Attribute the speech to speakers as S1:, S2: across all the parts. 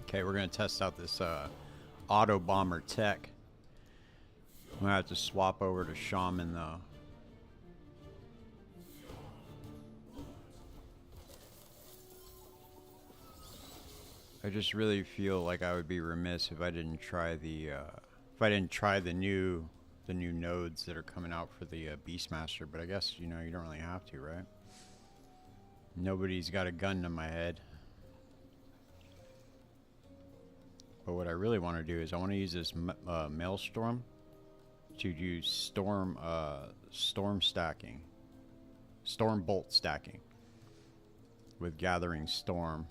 S1: Okay, we're gonna test out this auto bomber tech. I'm gonna have to swap over to shaman though. I just really feel like I would be remiss if I didn't try the new nodes that are coming out for the Beastmaster. But I guess you don't really have to, right? Nobody's got a gun to my head. But what I really want to do is I want to use this maelstrom to do storm stacking, storm bolt stacking with gathering storm.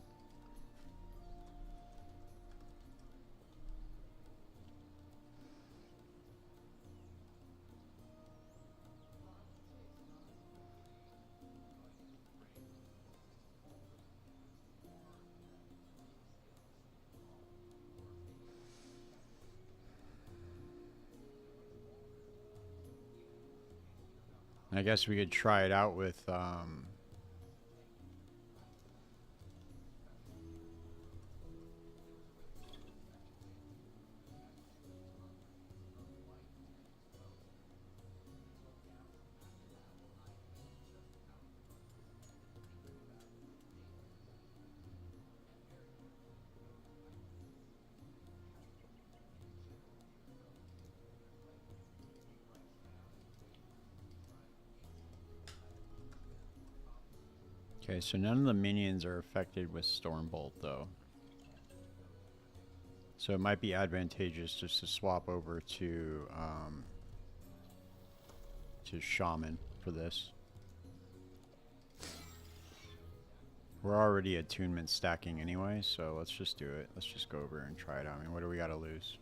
S1: I guess we could try it out with okay, so none of the minions are affected with Stormbolt though. So it might be advantageous just to swap over to Shaman for this. We're already attunement stacking anyway, so let's just do it. Let's just go over and try it out. I mean, what do we got to lose?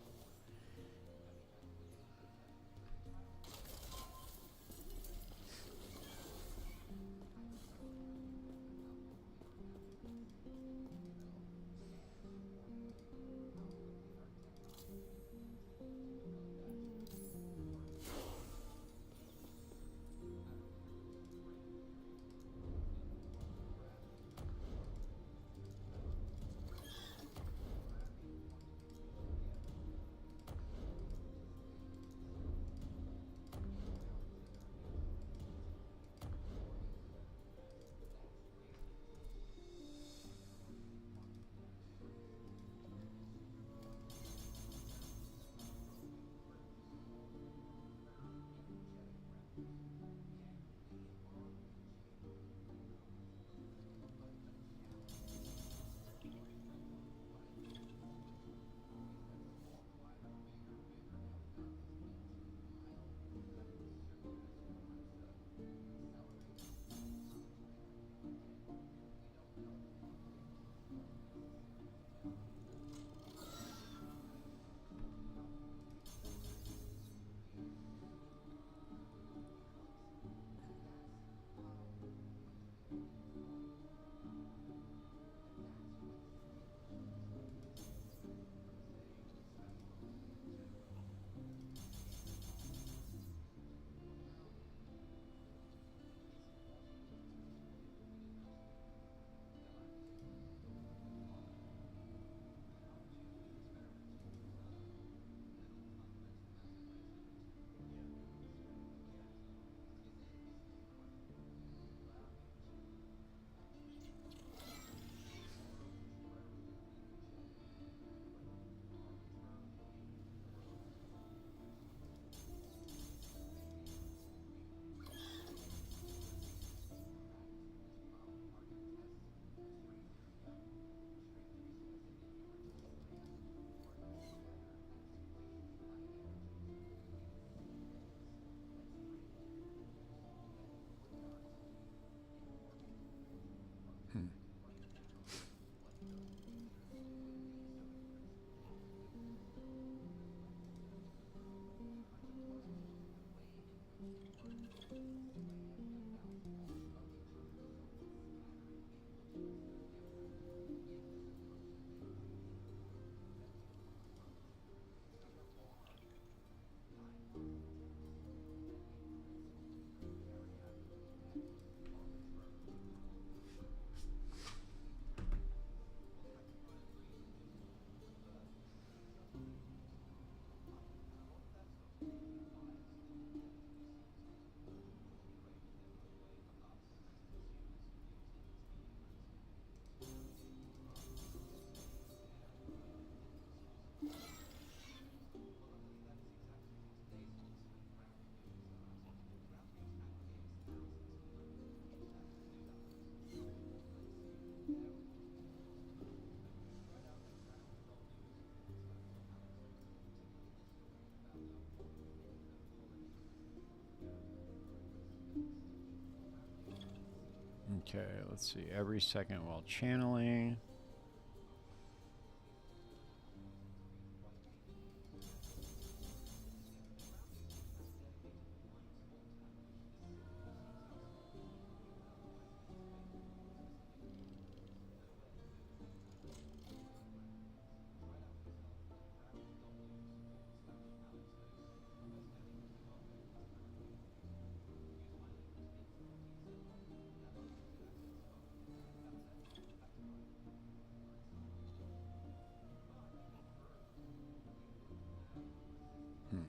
S1: Okay, let's see. Every second while channeling. Hmm.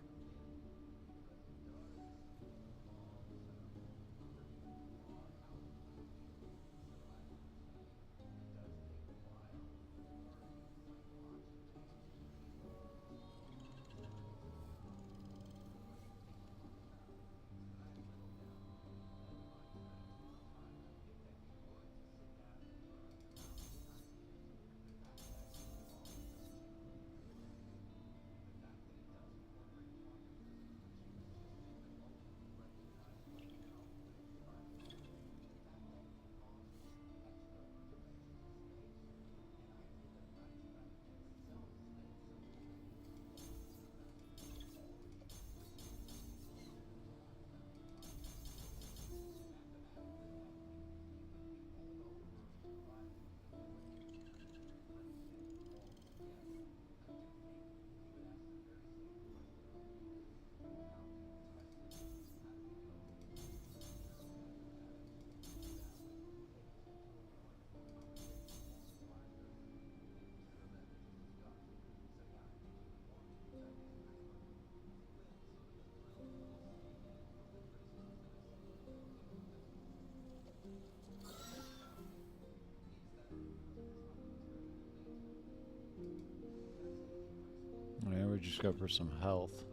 S1: Yeah, we just go for some health.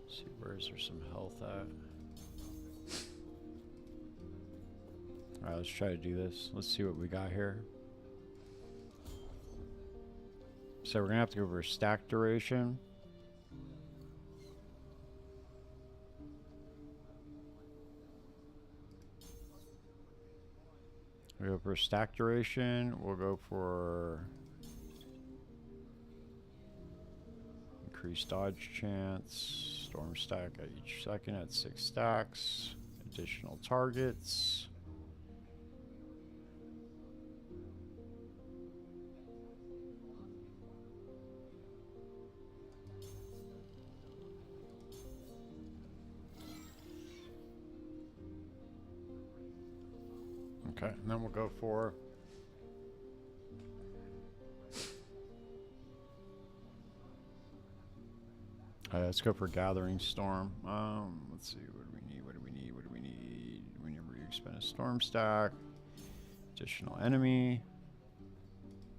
S1: See, where is there some health at? Alright, let's try to do this. Let's see what we got here. So we're gonna have to go for stack duration. We go for stack duration. We'll go for increased dodge chance. Storm stack at each second at 6 stacks. Additional targets. Okay, and then we'll go for let's go for Gathering Storm. Let's see, what do we need? What do we need? What do we need? Whenever you expend a storm stack, additional enemy.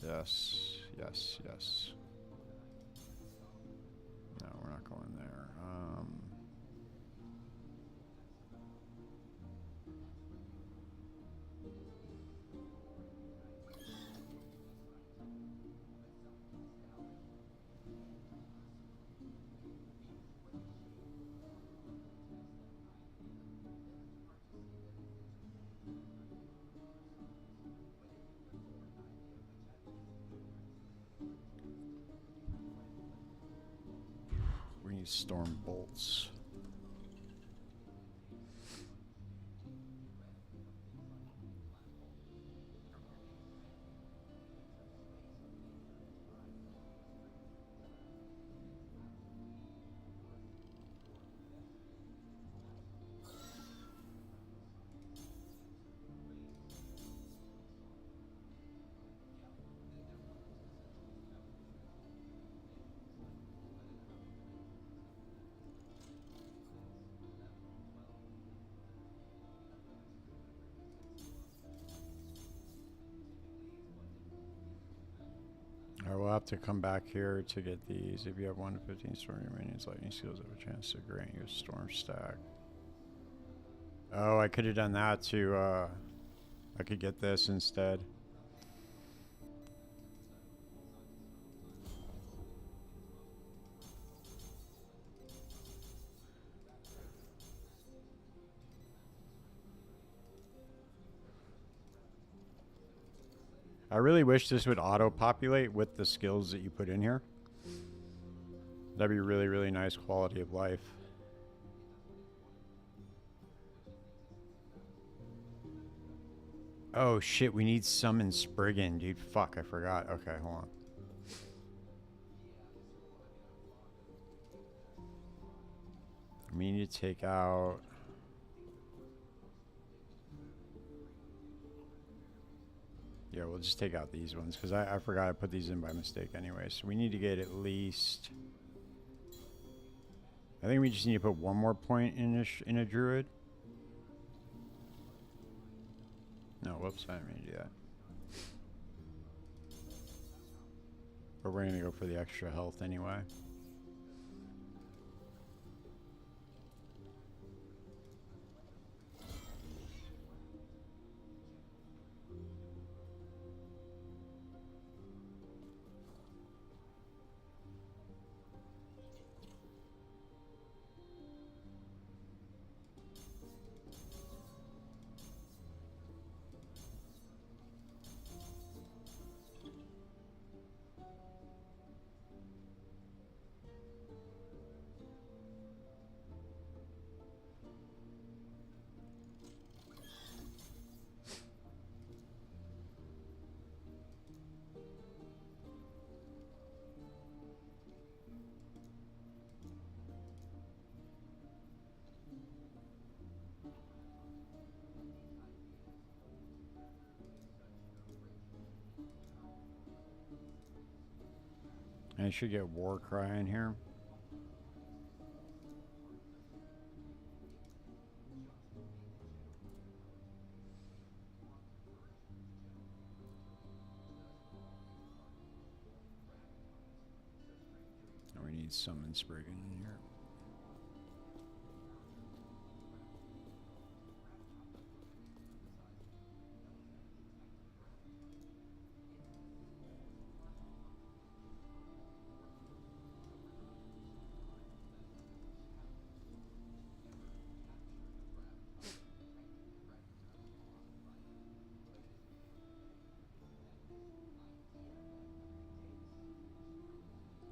S1: Yes, yes, yes. No, we're not going there. We need storm bolts. Alright, we'll have to come back here to get these. If you have 1 to 15 storm minions, lightning seals have a chance to grant you a storm stack. Oh, I could have done that to, I could get this instead. I really wish this would auto-populate with the skills that you put in here. That'd be really, really nice quality of life. Oh shit, we need summon Spriggan, dude. Fuck, I forgot. Okay, hold on. We need to take out... Yeah, we'll just take out these ones, because I forgot I put these in by mistake anyway. So we need to get at least... I think we just need to put one more point in a druid. No, whoops, I didn't mean to do that. But we're going to go for the extra health anyway. And I should get Warcry in here. And we need summon Spriggan in here.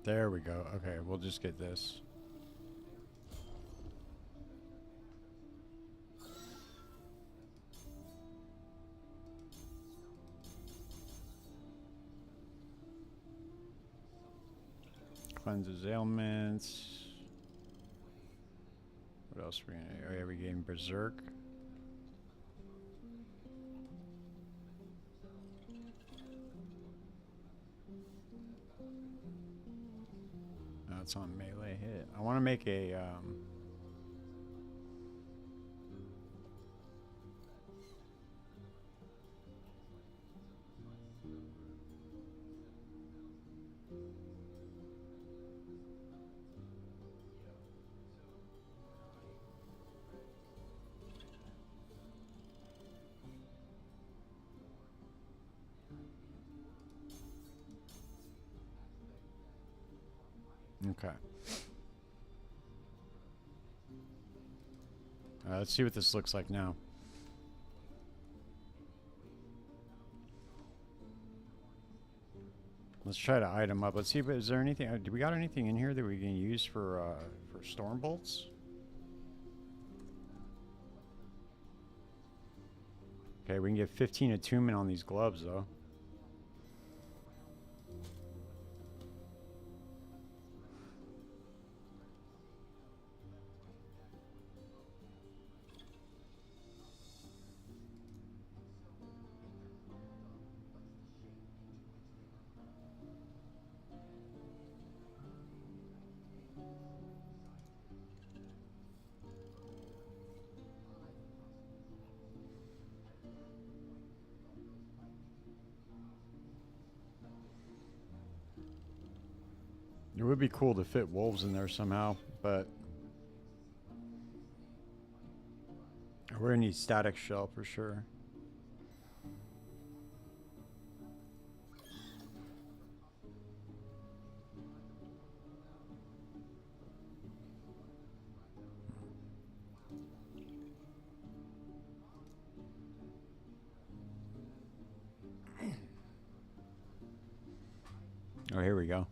S1: There we go. Okay, we'll just get this. Cleanses ailments. What else are we gonna... Oh yeah, we gain Berserk. No, it's on melee hit. I want to make a... Okay. Let's see what this looks like now. Let's try to item up. Let's see if is there anything. Do we got anything in here that we can use for storm bolts? Okay, we can get 15 attunement on these gloves though. It would be cool to fit wolves in there somehow, but we're gonna need static shell for sure. Oh, here we go.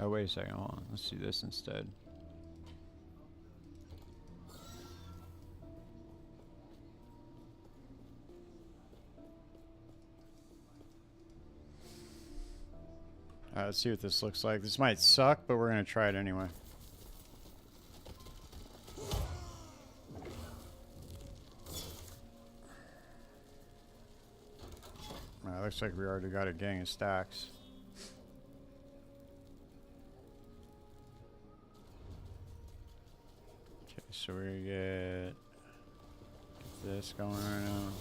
S1: Oh, wait a second. Hold on. Let's do this instead. Let's see what this looks like. This might suck, but we're going to try it anyway. Looks like we already got a gang of stacks. Okay, so we get this going right now.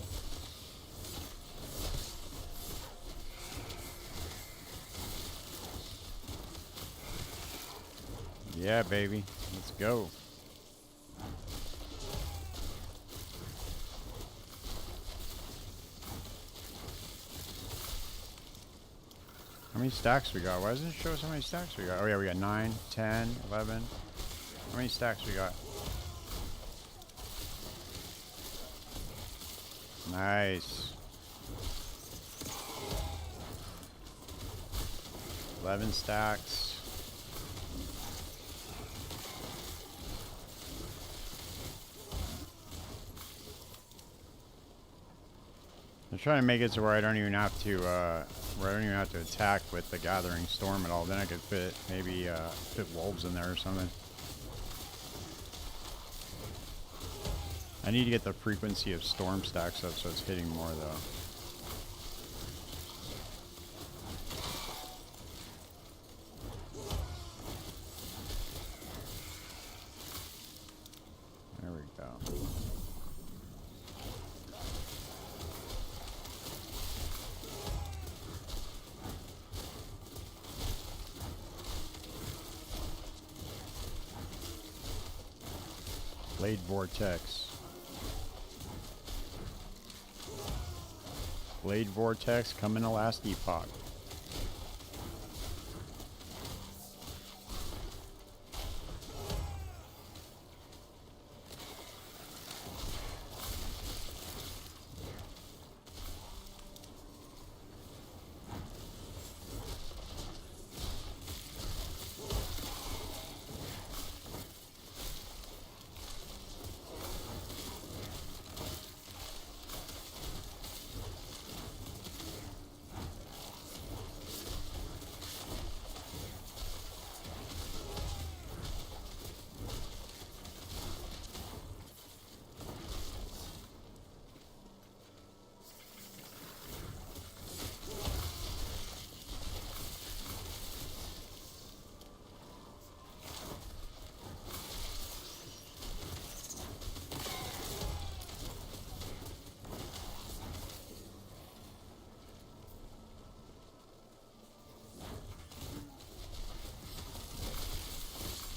S1: Yeah, baby. Let's go. How many stacks we got? Why doesn't it show us how many stacks we got? Oh yeah, we got 9, 10, 11. How many stacks we got? Nice. 11 stacks. I'm trying to make it to where I don't even have to attack with the Gathering Storm at all. Then I could fit maybe fit wolves in there or something. I need to get the frequency of storm stacks up so it's hitting more though. There we go. Blade Vortex. Blade Vortex coming to last Epoch.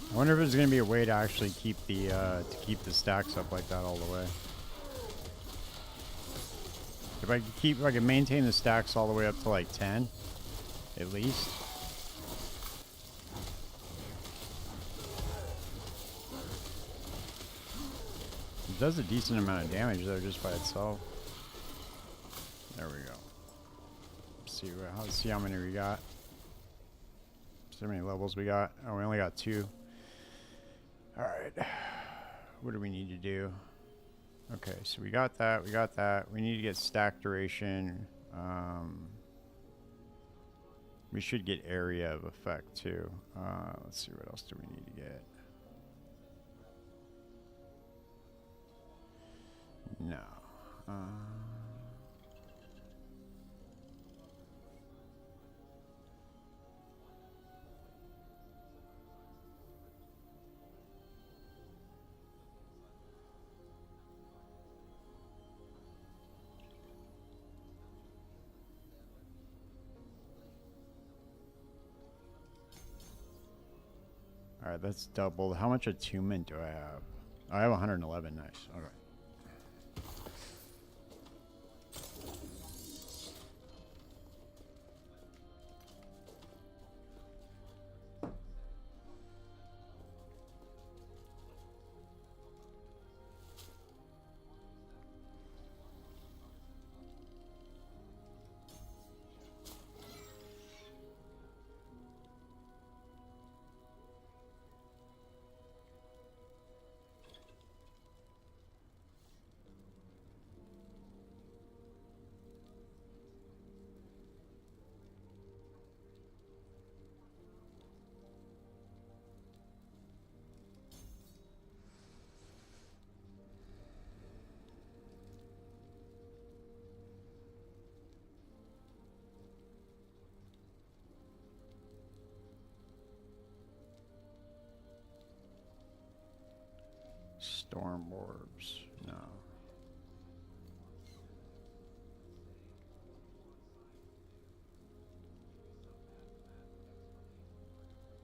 S1: I wonder if there's gonna be a way to actually keep the stacks up like that all the way. If I can maintain the stacks all the way up to like 10, at least. It does a decent amount of damage though, just by itself. There we go. Let's see how many we got. See how many levels we got. Oh, we only got 2. Alright, what do we need to do? Okay, so we got that, we need to get stack duration. We should get area of effect too. Let's see, what else do we need to get? No. Alright, that's doubled. How much attunement do I have? I have 111. Nice. Okay. Storm orbs. No.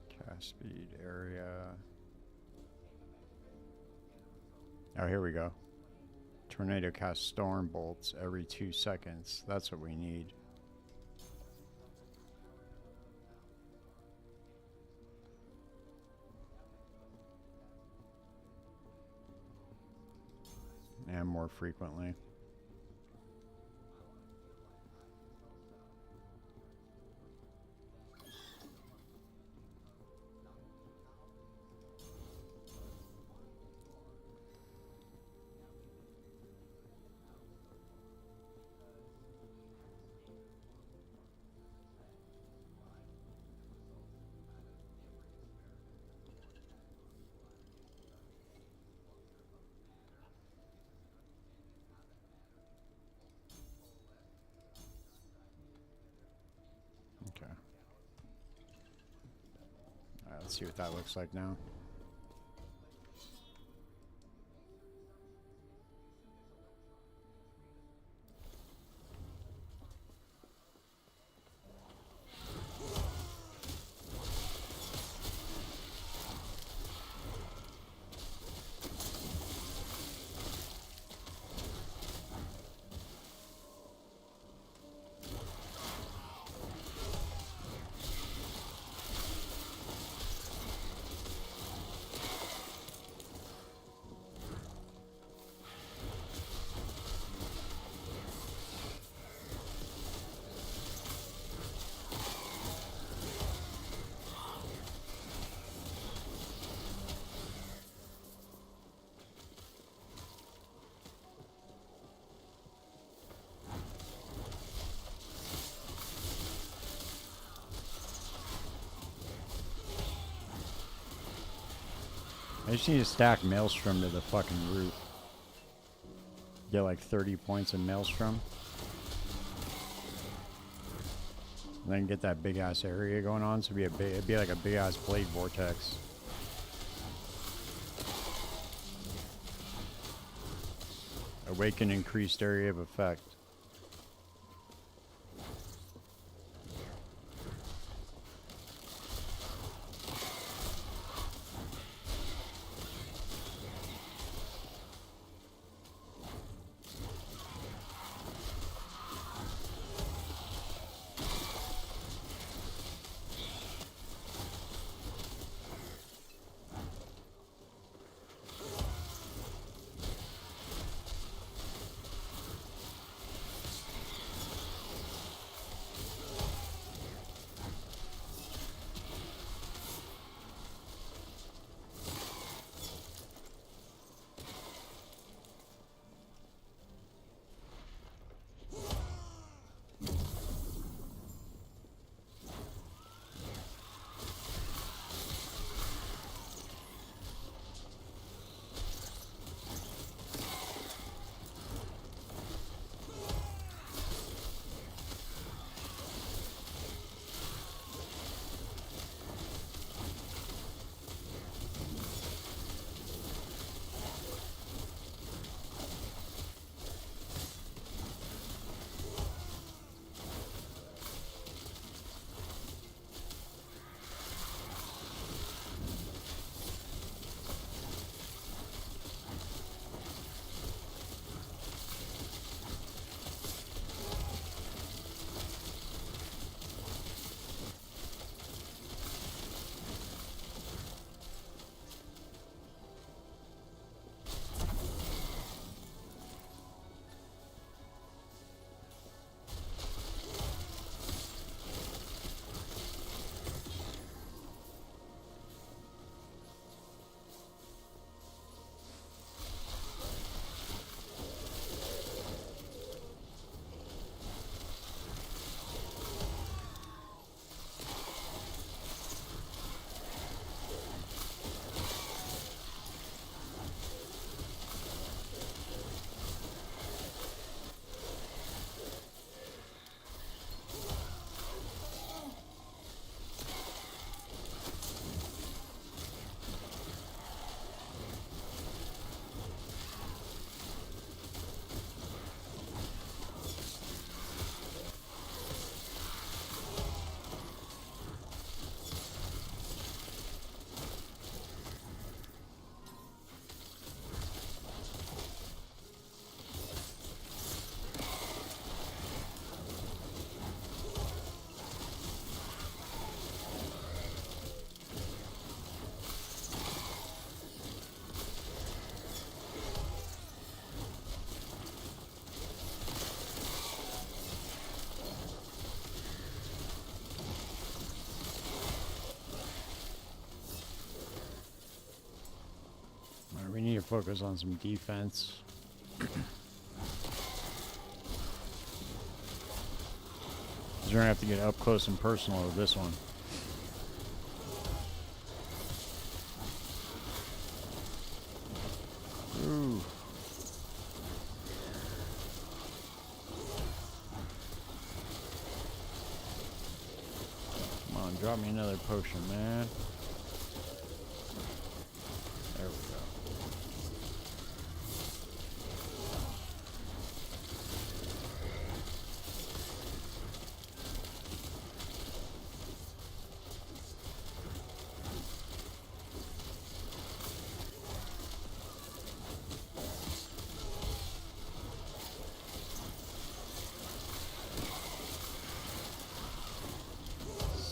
S1: Cast speed area. Oh, here we go. Tornado casts storm bolts every 2 seconds. That's what we need. And more frequently. Okay. Alright, let's see what that looks like now. I just need to stack Maelstrom to the fucking roof. Get like 30 points in Maelstrom. And then get that big ass area going on, so it'd be like a big ass blade vortex. Awaken increased area of effect. We need to focus on some defense. We're gonna have to get up close and personal with this one. Ooh. Come on, drop me another potion, man. There we go.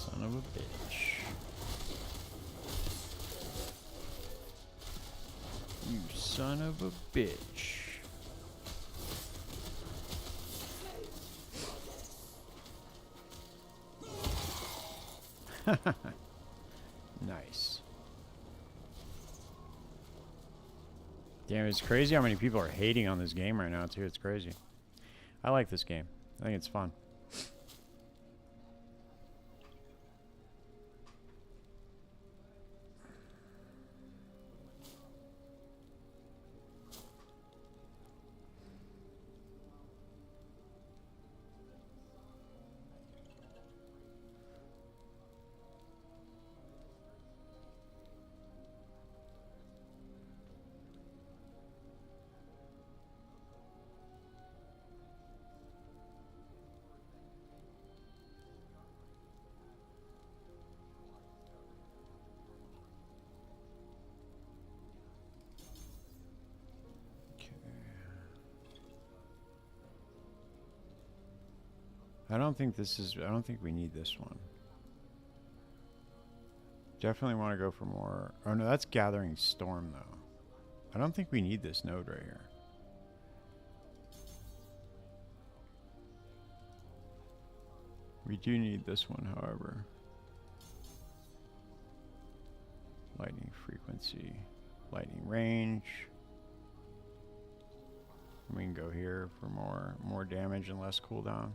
S1: Son of a bitch. You son of a bitch. Nice. Damn, it's crazy how many people are hating on this game right now, too. It's crazy. I like this game. I think it's fun. I don't think we need this one. Definitely want to go for more. Oh no, that's Gathering Storm though. I don't think we need this node right here. We do need this one, however. Lightning frequency, lightning range. We can go here for more damage and less cooldown.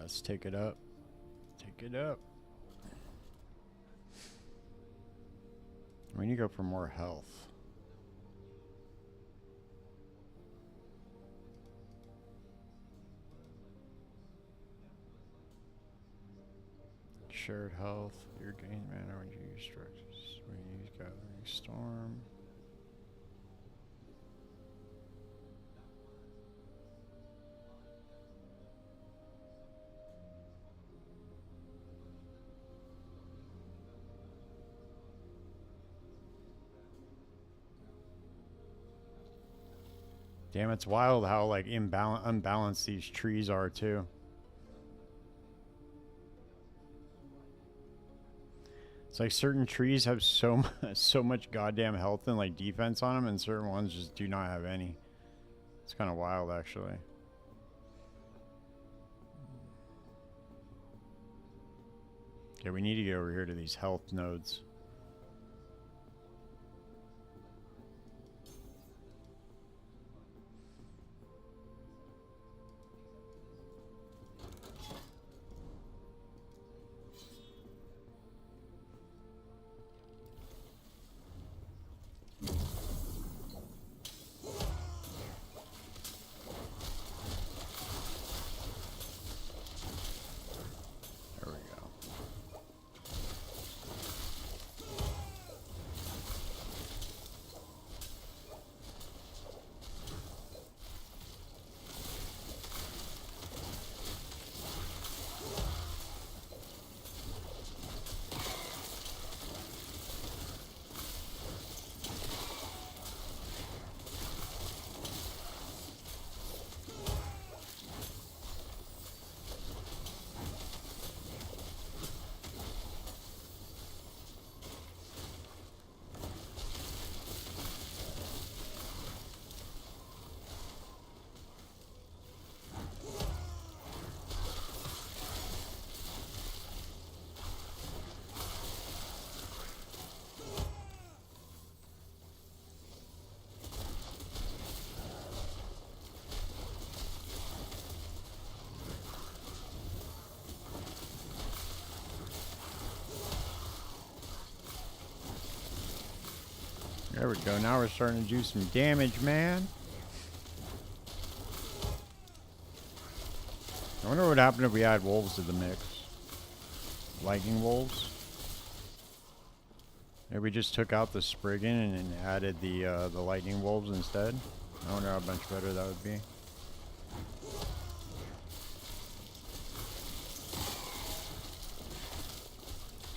S1: Let's take it up. Take it up. We need to go for more health. Shared health. Your gain mana when you use structures. When you use Gathering Storm. Damn, it's wild how like unbalanced these trees are too. It's like certain trees have so much goddamn health and like defense on them, and certain ones just do not have any. It's kind of wild, actually. Okay, we need to get over here to these health nodes. There we go. Now we're starting to do some damage, man. I wonder what would happen if we add wolves to the mix. Lightning wolves. Maybe we just took out the Spriggan and added the lightning wolves instead. I wonder how much better that would be.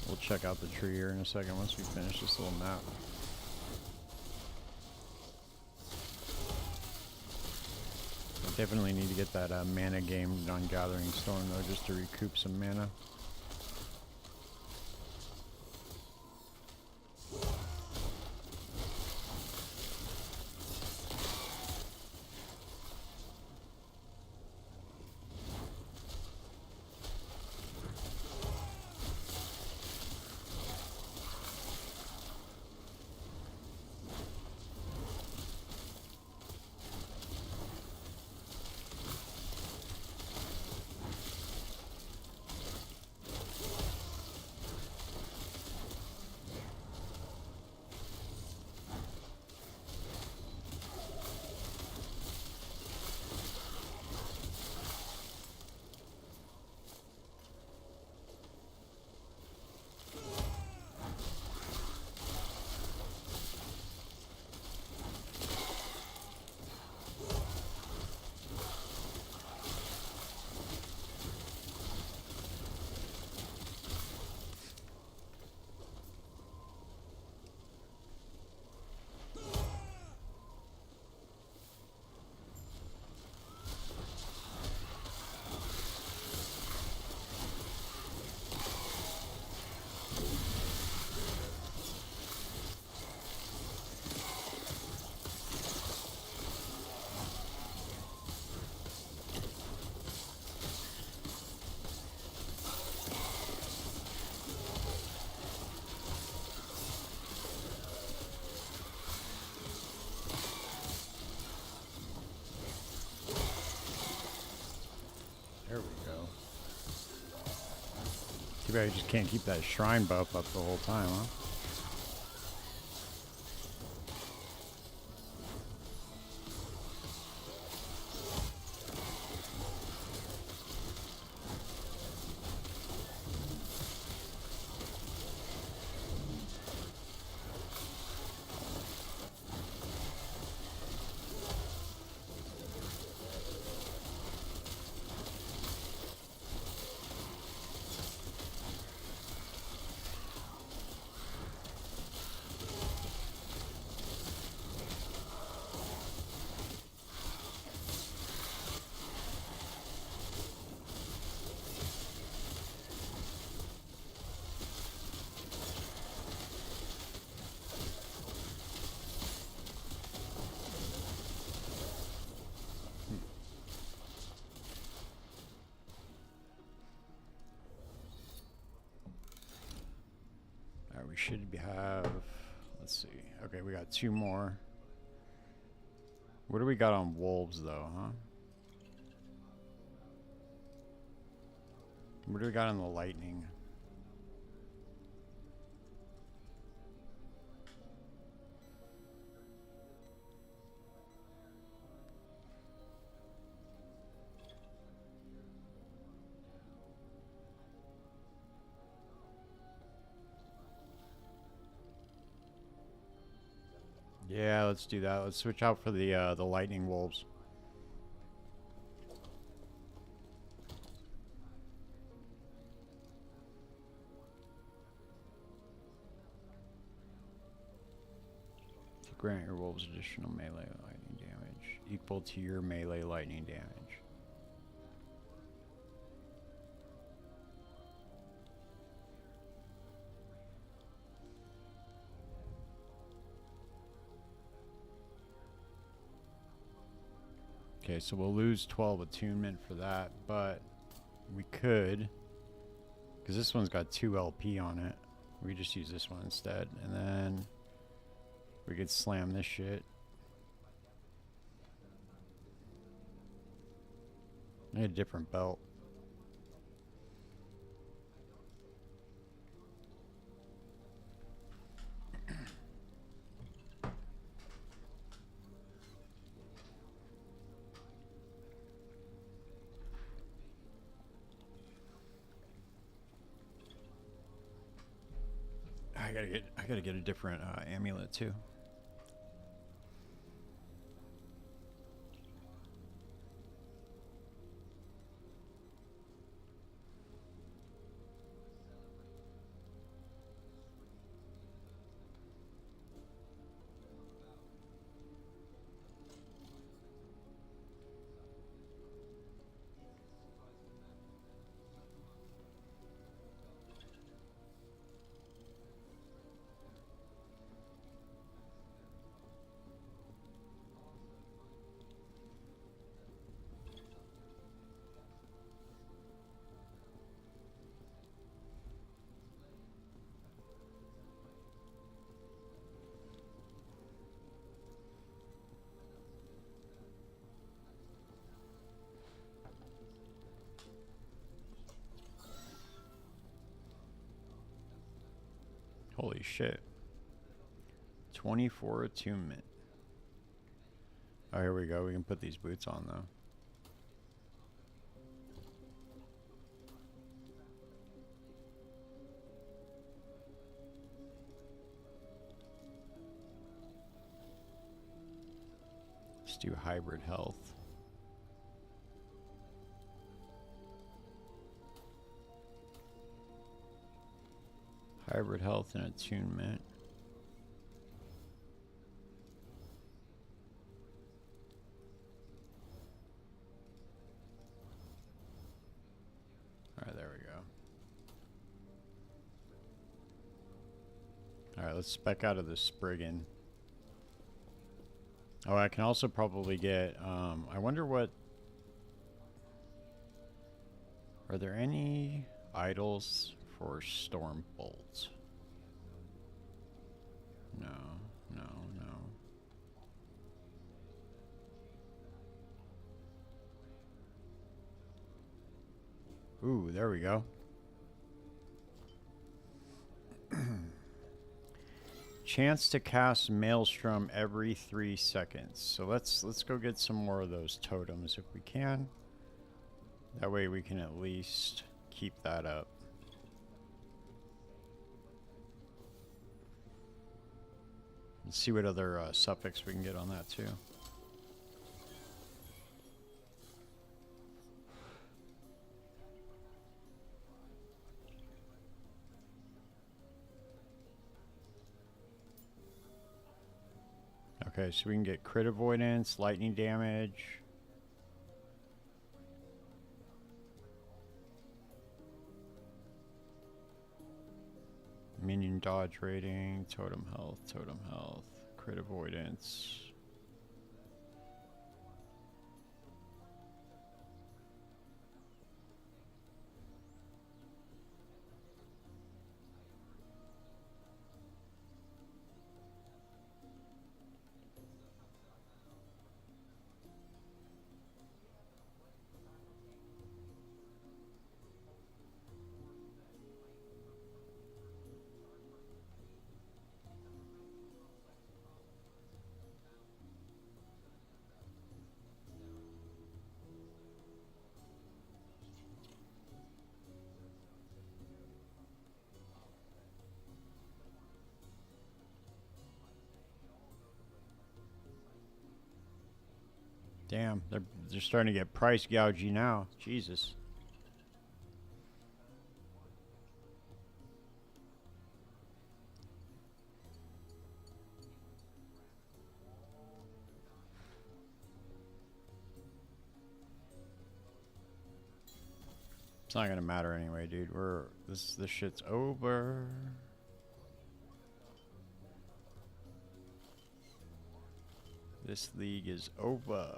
S1: We'll check out the tree here in a second once we finish this little map. I definitely need to get that mana game on Gathering Storm though, just to recoup some mana. There we go. Too bad you just can't keep that shrine buff up the whole time, huh? We should have, let's see. Okay, we got 2 more. What do we got on wolves though, huh? What do we got on the lightning? Yeah, let's do that. Let's switch out for the lightning wolves. To grant your wolves additional melee lightning damage equal to your melee lightning damage. Okay, so we'll lose 12 attunement for that, but we could, because this one's got 2 LP on it. We just use this one instead, and then we could slam this shit. I need a different belt. I gotta get a different amulet too. Holy shit. 24 attunement. Oh, here we go. We can put these boots on though. Let's do hybrid health. Hybrid health and attunement. Alright, there we go. Alright, let's spec out of the Spriggan. Oh, I can also probably get, I wonder what... Are there any idols for Storm Bolt? No, no, no. Ooh, there we go. Chance to cast Maelstrom every 3 seconds. So let's go get some more of those totems if we can. That way we can at least keep that up. Let's see what other suffix we can get on that too. Okay, so we can get crit avoidance, lightning damage. Minion dodge rating, totem health, crit avoidance. Damn, they're starting to get price gougey now. Jesus. It's not gonna matter anyway, dude. This shit's over. This league is over.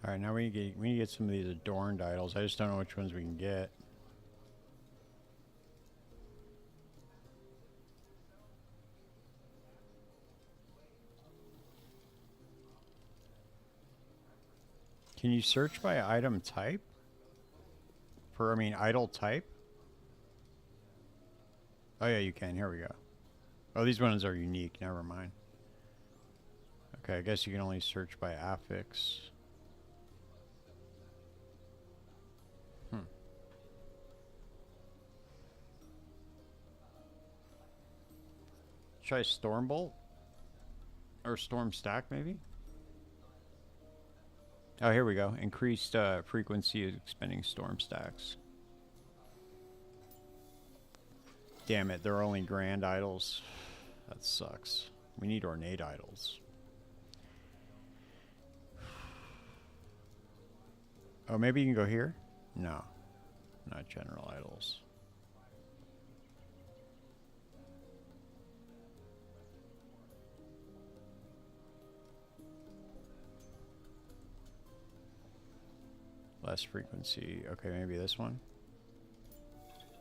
S1: All right, now we need to get some of these adorned idols. I just don't know which ones we can get. Can you search by item type? I mean, idol type? Oh yeah, you can. Here we go. Oh, these ones are unique. Never mind. Okay, I guess you can only search by affix. Try Stormbolt? Or Storm Stack, maybe? Oh, here we go. Increased frequency of expending Storm Stacks. Damn it, they're only grand idols. That sucks. We need ornate idols. Oh, maybe you can go here? No. Not general idols. Less frequency. Okay, maybe this one?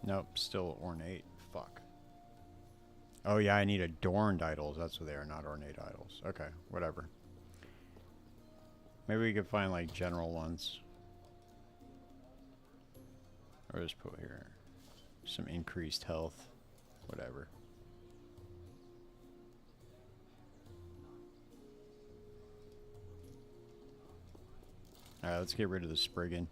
S1: Nope, still ornate. Fuck. Oh yeah, I need adorned idols. That's what they are, not ornate idols. Okay, whatever. Maybe we could find like general ones. Or just put here some increased health. Whatever. Alright, let's get rid of the Spriggan.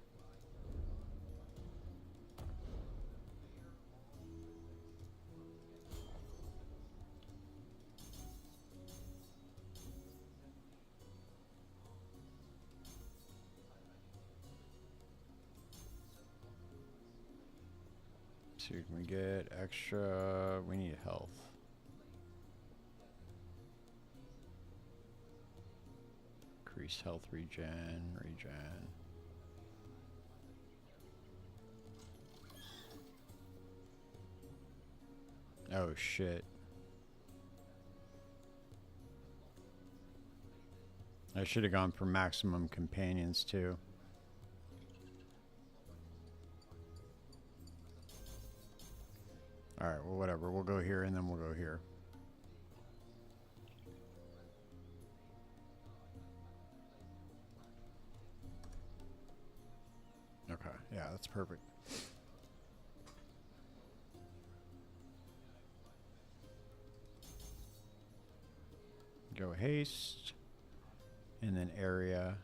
S1: So can we get extra? We need health. Increase health regen. Oh shit. I should have gone for maximum companions too. Alright, well whatever. We'll go here and then we'll go here. Okay, yeah, that's perfect. Go haste. And then area.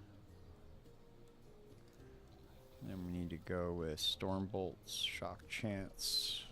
S1: And then we need to go with Stormbolts, Shock Chance.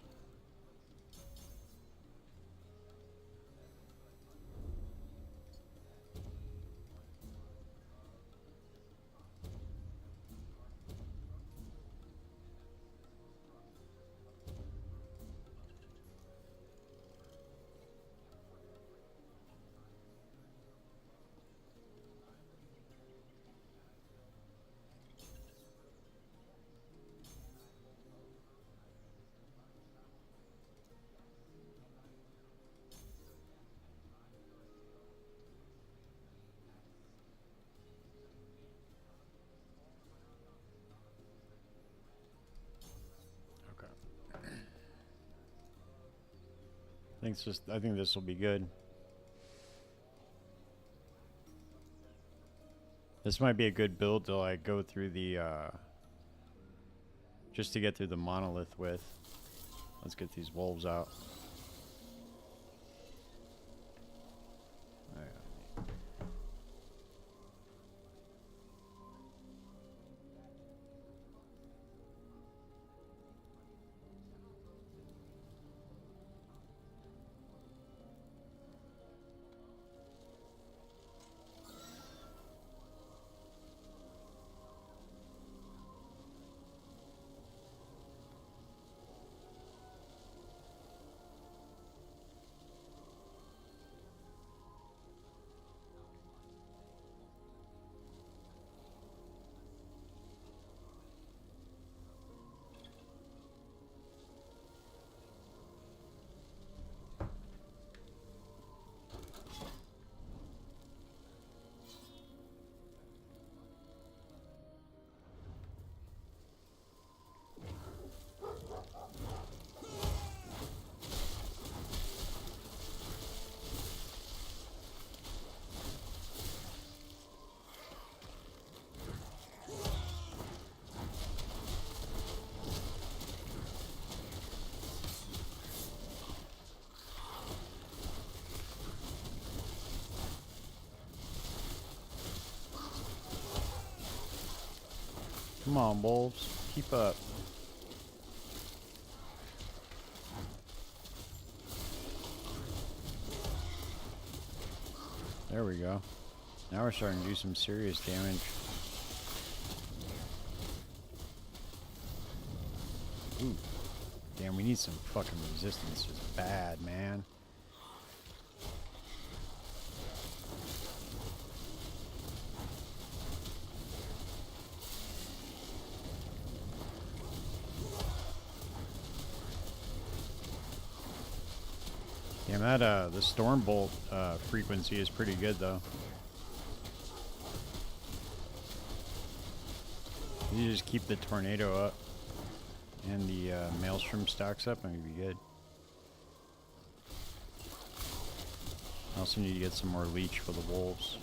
S1: I think this will be good. This might be a good build to like go through the just to get through the monolith with. Let's get these wolves out. Come on, wolves. Keep up. There we go. Now we're starting to do some serious damage. Ooh. Damn, we need some fucking resistance. Just bad, man. Damn, that, the storm bolt, frequency is pretty good, though. You just keep the tornado up and the maelstrom stacks up and you'll be good. I also need to get some more leech for the wolves.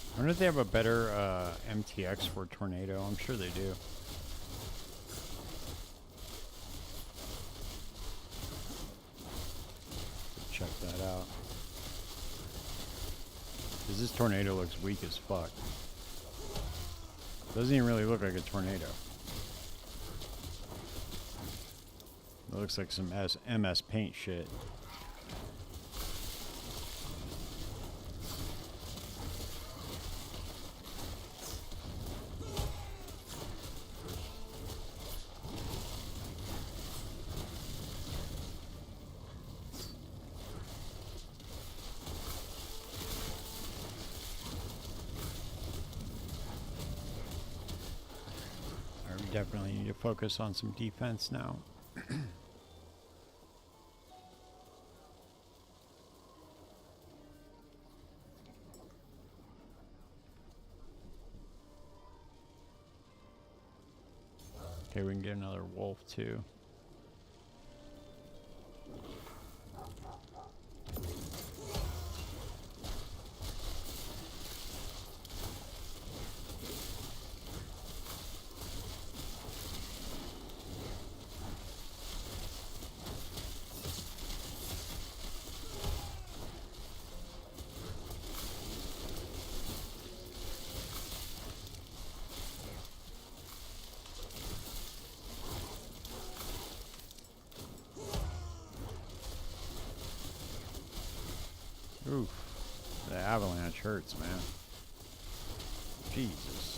S1: I wonder if they have a better MTX for tornado. I'm sure they do. Check that out. Because this tornado looks weak as fuck. Doesn't even really look like a tornado. It looks like some MS Paint shit. Definitely need to focus on some defense now. Okay, we can get another wolf too. Oof. The avalanche hurts, man. Jesus.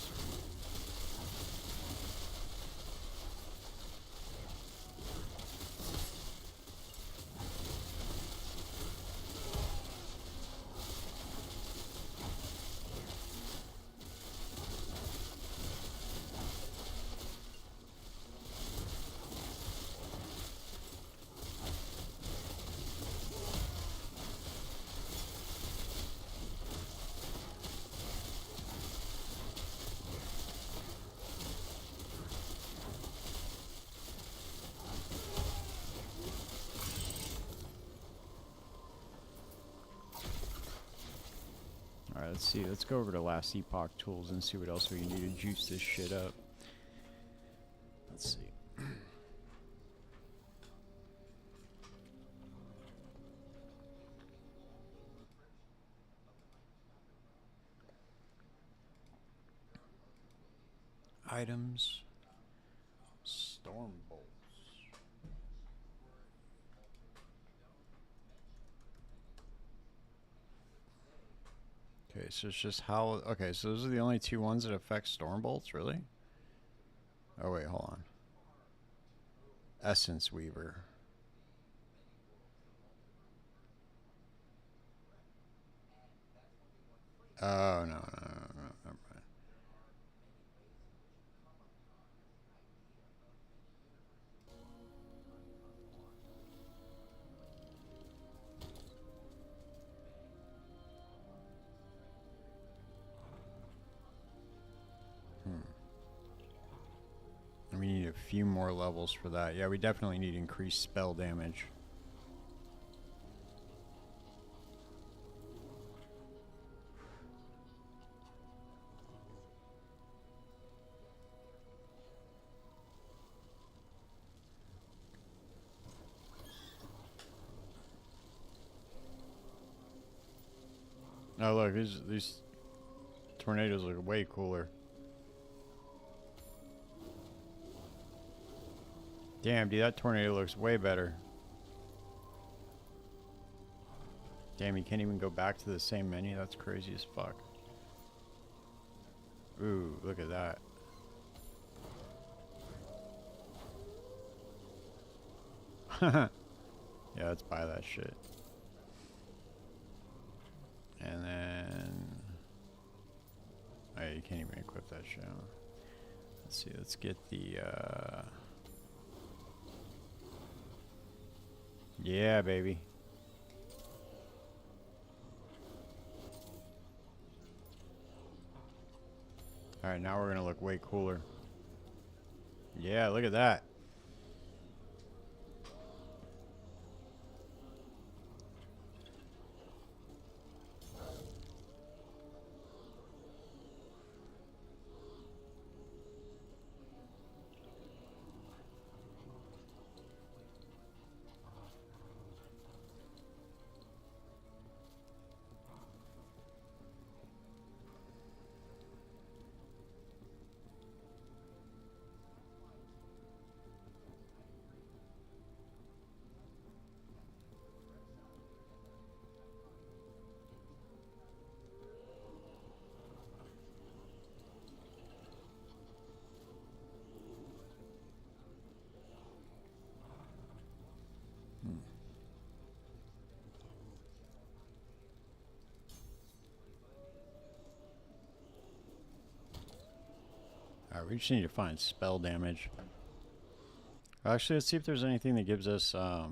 S1: Alright, let's see. Let's go over to last Epoch tools and see what else we can do to juice this shit up. Let's see. Items. Storm bolts. Okay, so it's just how... Okay, so those are the only two ones that affect storm bolts, really? Oh, wait, hold on. Essence Weaver. Oh, no, never mind. We need a few more levels for that. Yeah, we definitely need increased spell damage. Oh, look, these tornadoes look way cooler. Damn, dude, that tornado looks way better. Damn, you can't even go back to the same menu? That's crazy as fuck. Ooh, look at that. Yeah, let's buy that shit. And then... Oh, you can't even equip that shit. Let's see, let's get the... Yeah, baby. Alright, now we're gonna look way cooler. Yeah, look at that. Alright, we just need to find spell damage. Actually, let's see if there's anything that gives us, I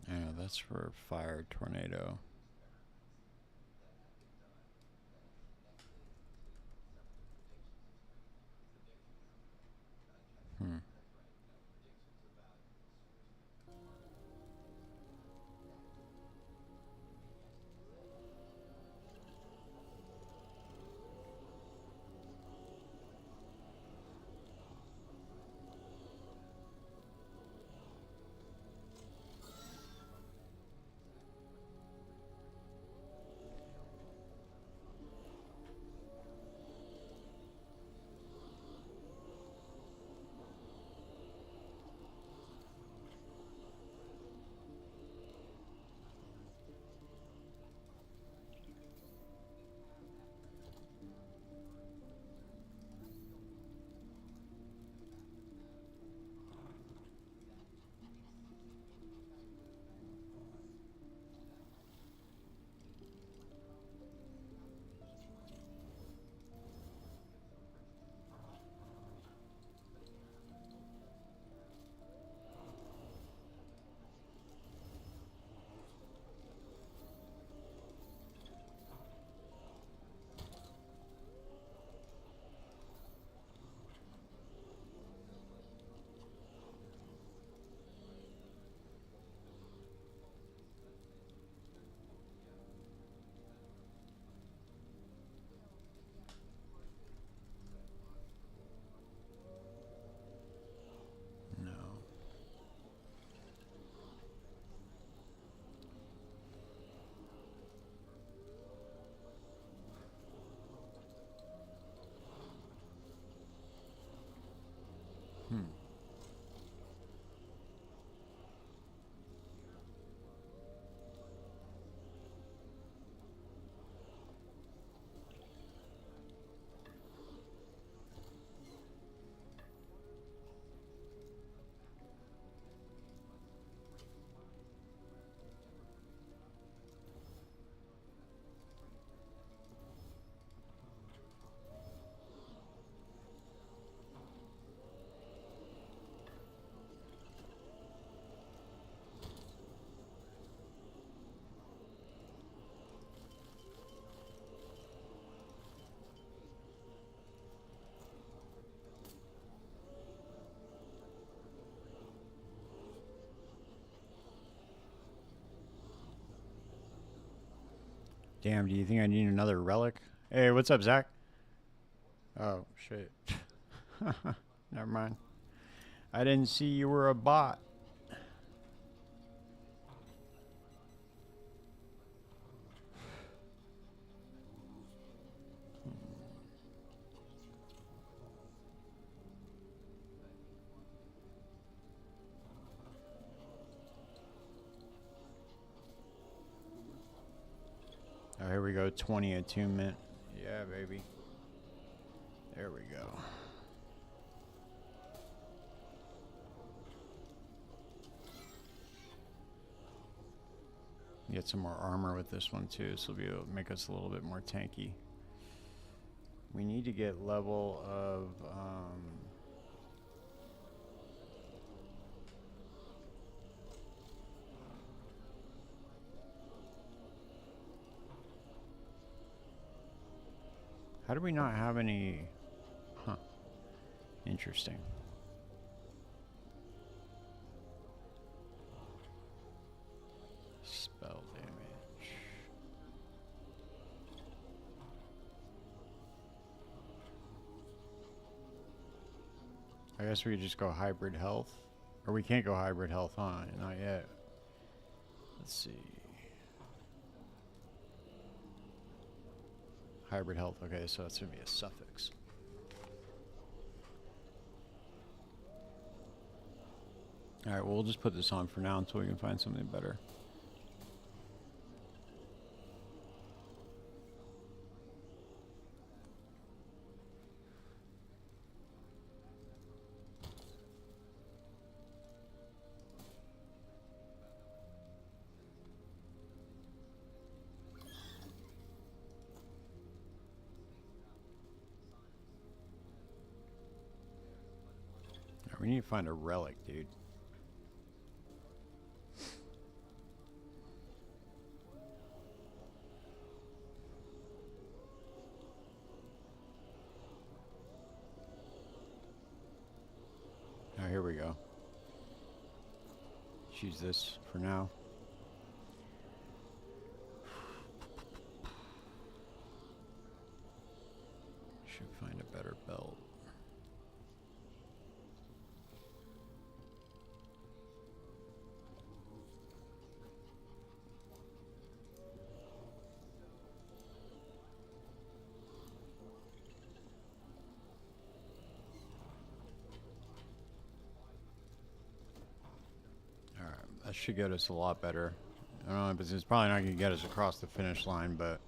S1: know, that's for fire tornado. Damn, do you think I need another relic? Hey, what's up, Zach? Oh, shit. Never mind. I didn't see you were a bot. Oh, here we go. 20 attunement. Yeah, baby. There we go. Get some more armor with this one too, so it'll be able to make us a little bit more tanky. We need to get level of how do we not have any? Huh. Interesting. Spell damage. I guess we could just go hybrid health. Or we can't go hybrid health, huh? Not yet. Let's see. Hybrid health. Okay, so that's going to be a suffix. Alright, well, we'll just put this on for now until we can find something better. We need to find a relic, dude. Oh, here we go. Choose this for now. Should find a better belt. That should get us a lot better. I don't know, but it's probably not going to get us across the finish line, but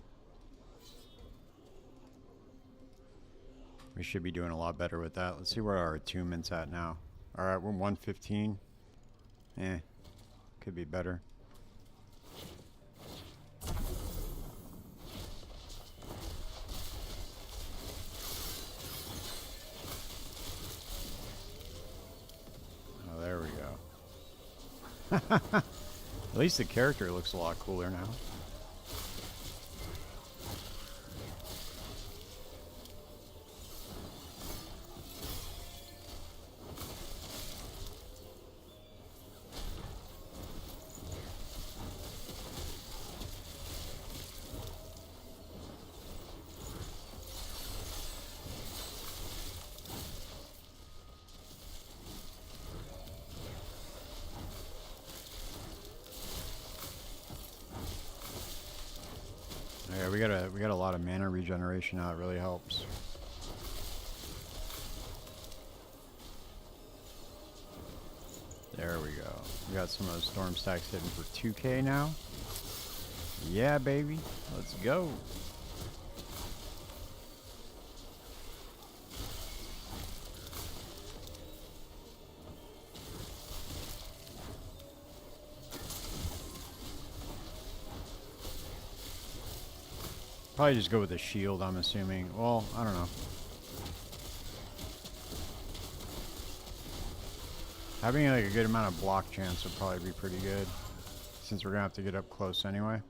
S1: we should be doing a lot better with that. Let's see where our attunement's at now. Alright, we're 115. Could be better. Oh, there we go. At least the character looks a lot cooler now. Yeah, we got a lot of mana regeneration now. It really helps. There we go. We got some of those storm stacks hitting for 2k now. Yeah, baby. Let's go. Probably just go with a shield, I'm assuming. Well, I don't know. Having like a good amount of block chance would probably be pretty good, since we're gonna have to get up close anyway.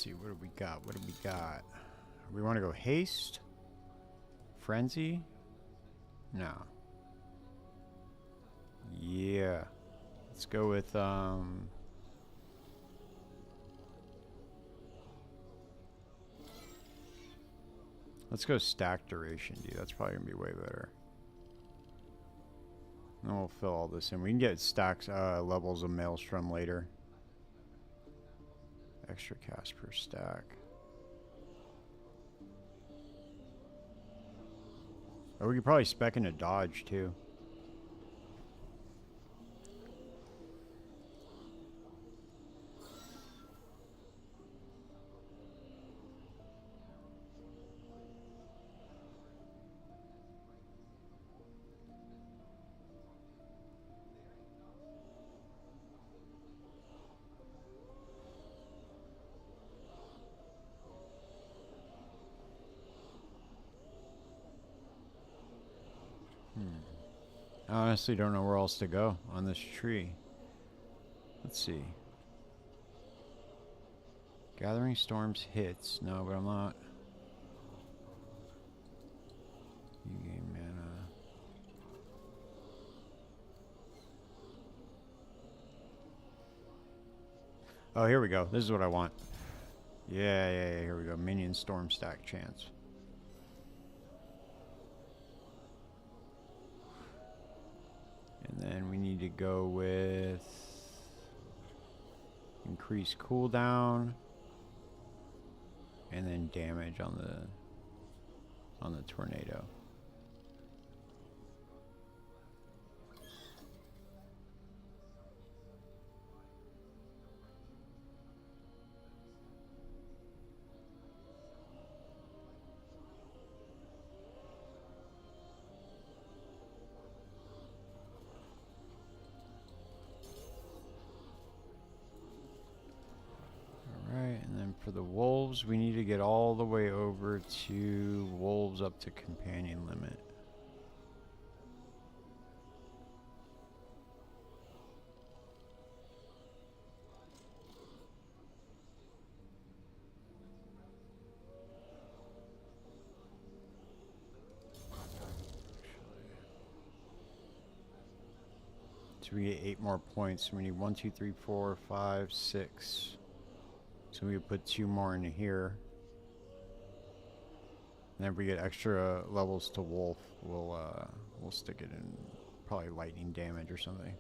S1: see, what do we got? What do we got? We want to go haste? Frenzy? No. Yeah. Let's go with, let's go stack duration, dude. That's probably going to be way better. And we'll fill all this in. We can get stacks, levels of Maelstrom later. Extra cast per stack. Or we could probably spec into dodge too. I honestly don't know where else to go on this tree. Let's see. Gathering Storms hits. No, but I'm not. You gain mana. Oh, here we go. This is what I want. Yeah, here we go. Minion Storm stack chance. And then we need to go with increase cooldown and then damage on the tornado. For the wolves, we need to get all the way over to wolves up to companion limit. So we get 8 more points. We need 1, 2, 3, 4, 5, 6. So we put 2 more in here. And if we get extra levels to wolf, we'll stick it in probably lightning damage or something.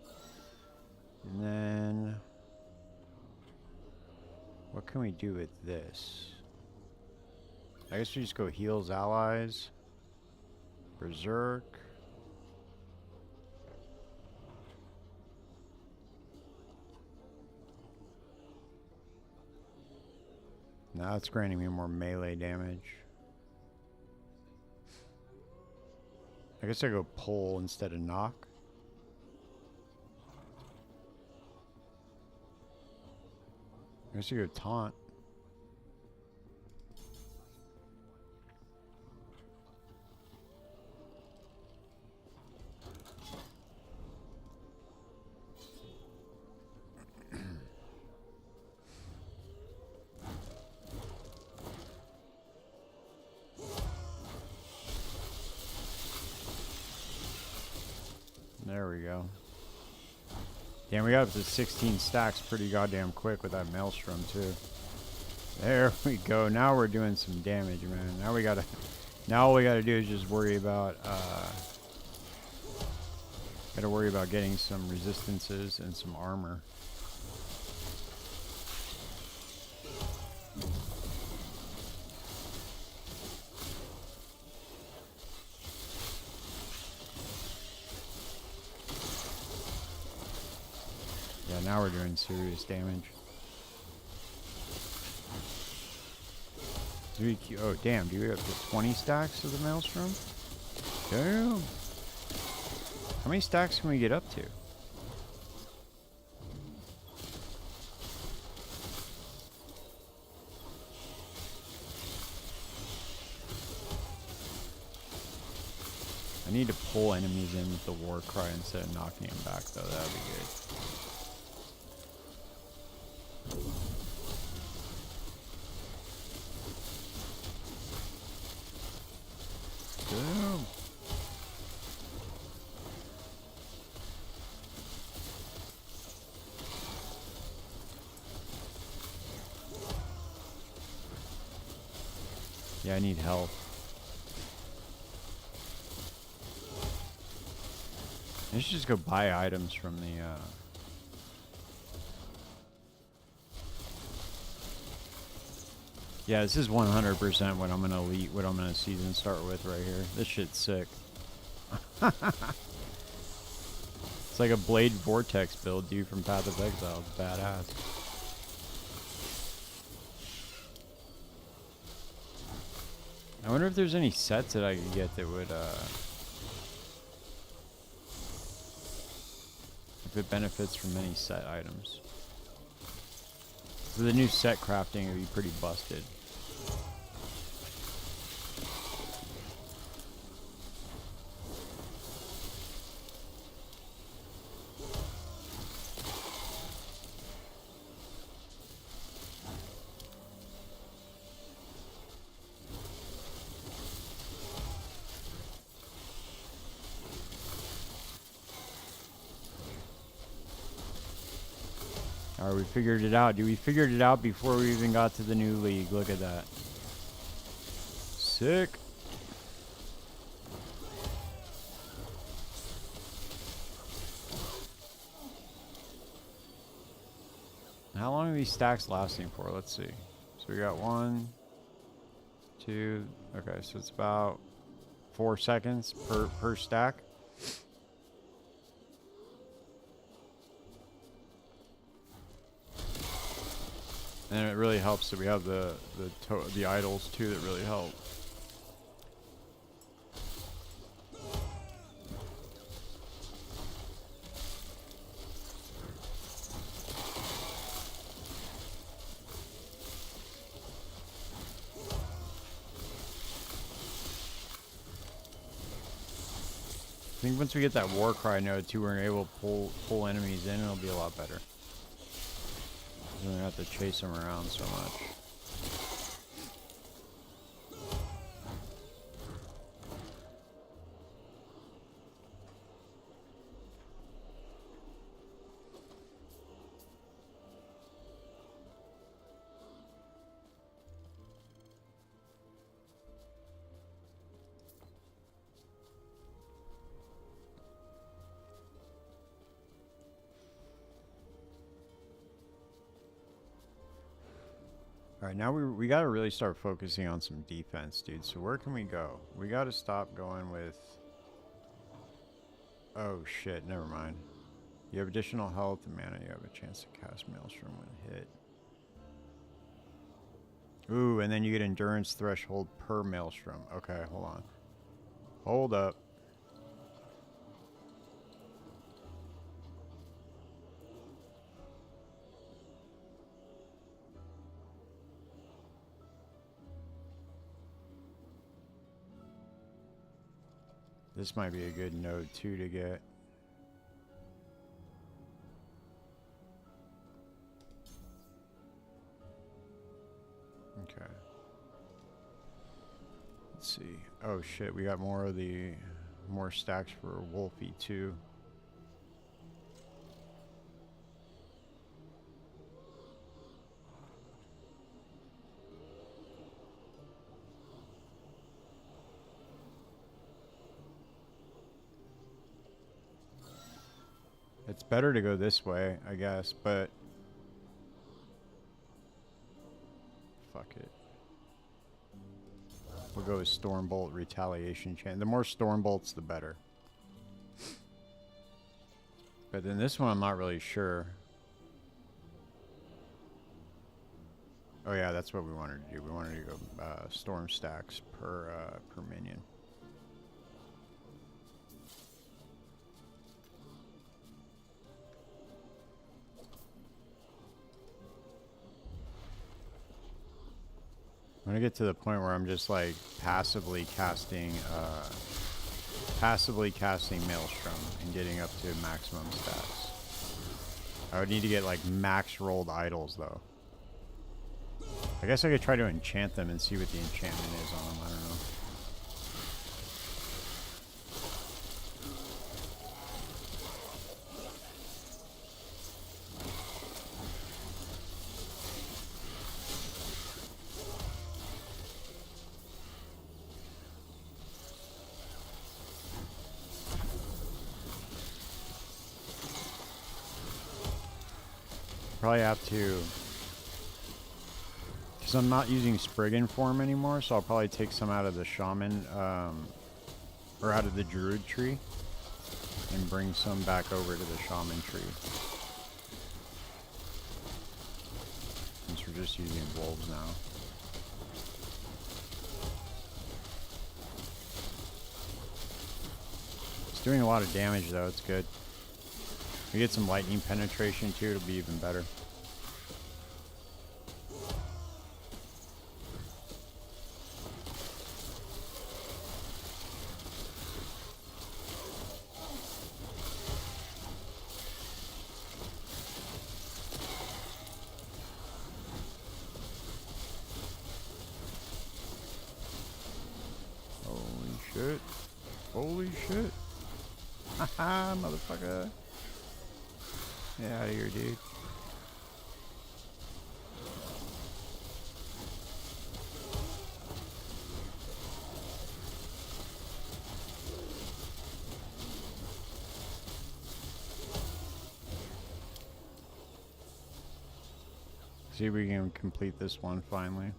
S1: And then what can we do with this? I guess we just go heals allies. Berserk. Now it's granting me more melee damage. I guess I go pull instead of knock. I guess you go taunt. There we go. Damn, we got up to 16 stacks pretty goddamn quick with that Maelstrom too. There we go. Now we're doing some damage, man. Now all we gotta do is just worry about getting some resistances and some armor. Yeah, now we're doing serious damage. Oh, damn, do we have to 20 stacks of the Maelstrom? Damn. How many stacks can we get up to? I need to pull enemies in with the war cry instead of knocking them back, though. That would be good. Yeah, I need health. I should just go buy items from the, Yeah, this is 100% what I'm gonna what I'm gonna season start with right here. This shit's sick. It's like a Blade Vortex build, dude, from Path of Exile. It's badass. I wonder if there's any sets that I could get that would, if it benefits from any set items. So the new set crafting would be pretty busted. Alright, we figured it out. Dude, we figured it out before we even got to the new league. Look at that. Sick. How long are these stacks lasting for? Let's see. So we got 1, 2. Okay, so it's about 4 seconds per stack. And it really helps that we have the idols too that really help. I think once we get that war cry node too, we're able to pull enemies in, and it'll be a lot better. We don't have to chase them around so much. Alright, now we gotta really start focusing on some defense, dude. So where can we go? We gotta stop going with... Oh shit, never mind. You have additional health and mana, you have a chance to cast Maelstrom when hit. Ooh, and then you get endurance threshold per Maelstrom. Okay, hold on. Hold up. This might be a good node too to get. Okay. Let's see. Oh shit, we got more stacks for Wolfie too. It's better to go this way, I guess, but fuck it. We'll go with Stormbolt Retaliation Chain. The more Stormbolts, the better. But then this one, I'm not really sure. Oh yeah, that's what we wanted to do. We wanted to go storm stacks per minion. I'm gonna get to the point where I'm just like passively casting Maelstrom and getting up to maximum stats. I would need to get like max rolled idols though. I guess I could try to enchant them and see what the enchantment is on them. I don't know. Probably have to, because I'm not using Spriggan form anymore, so I'll probably take some out of the shaman, or out of the druid tree, and bring some back over to the shaman tree. Since we're just using wolves now. It's doing a lot of damage though, it's good. We get some lightning penetration too, it'll be even better. Holy shit. Holy shit. Haha, motherfucker. Get out of here, dude. See if we can complete this one finally.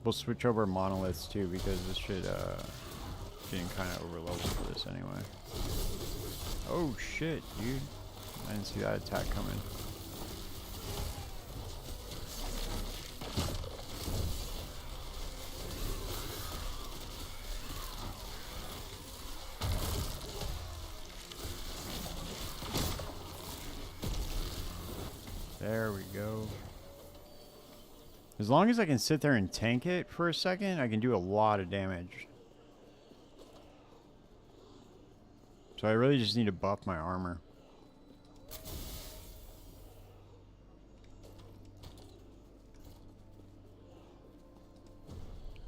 S1: We'll switch over monoliths too because this should getting kind of over leveled for this anyway. Oh shit, dude. I didn't see that attack coming. There we go. As long as I can sit there and tank it for a second, I can do a lot of damage. So I really just need to buff my armor.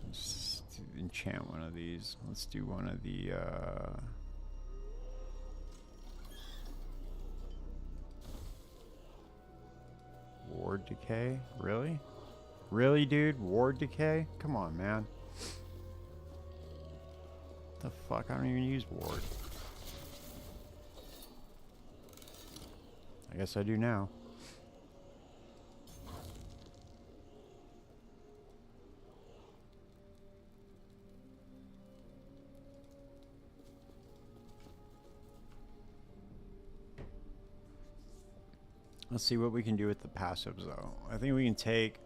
S1: Let's enchant one of these. Let's do one of the ward decay? Really? Really, dude? Ward decay? Come on, man. What the fuck? I don't even use ward. I guess I do now. Let's see what we can do with the passives, though. I think we can take...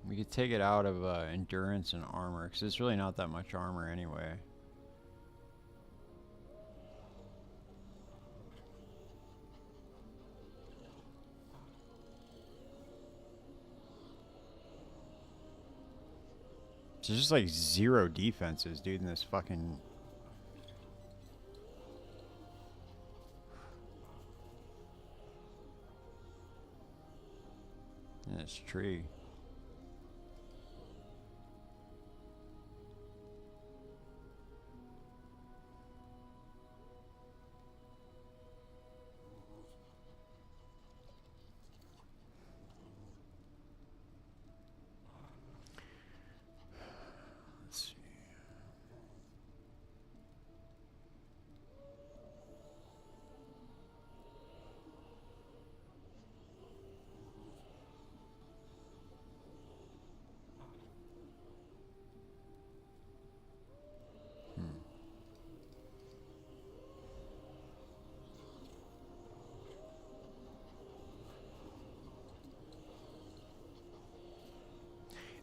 S1: We could take it out of endurance and armor, because it's really not that much armor anyway. So there's just like 0 defenses, dude, in this fucking... in this tree.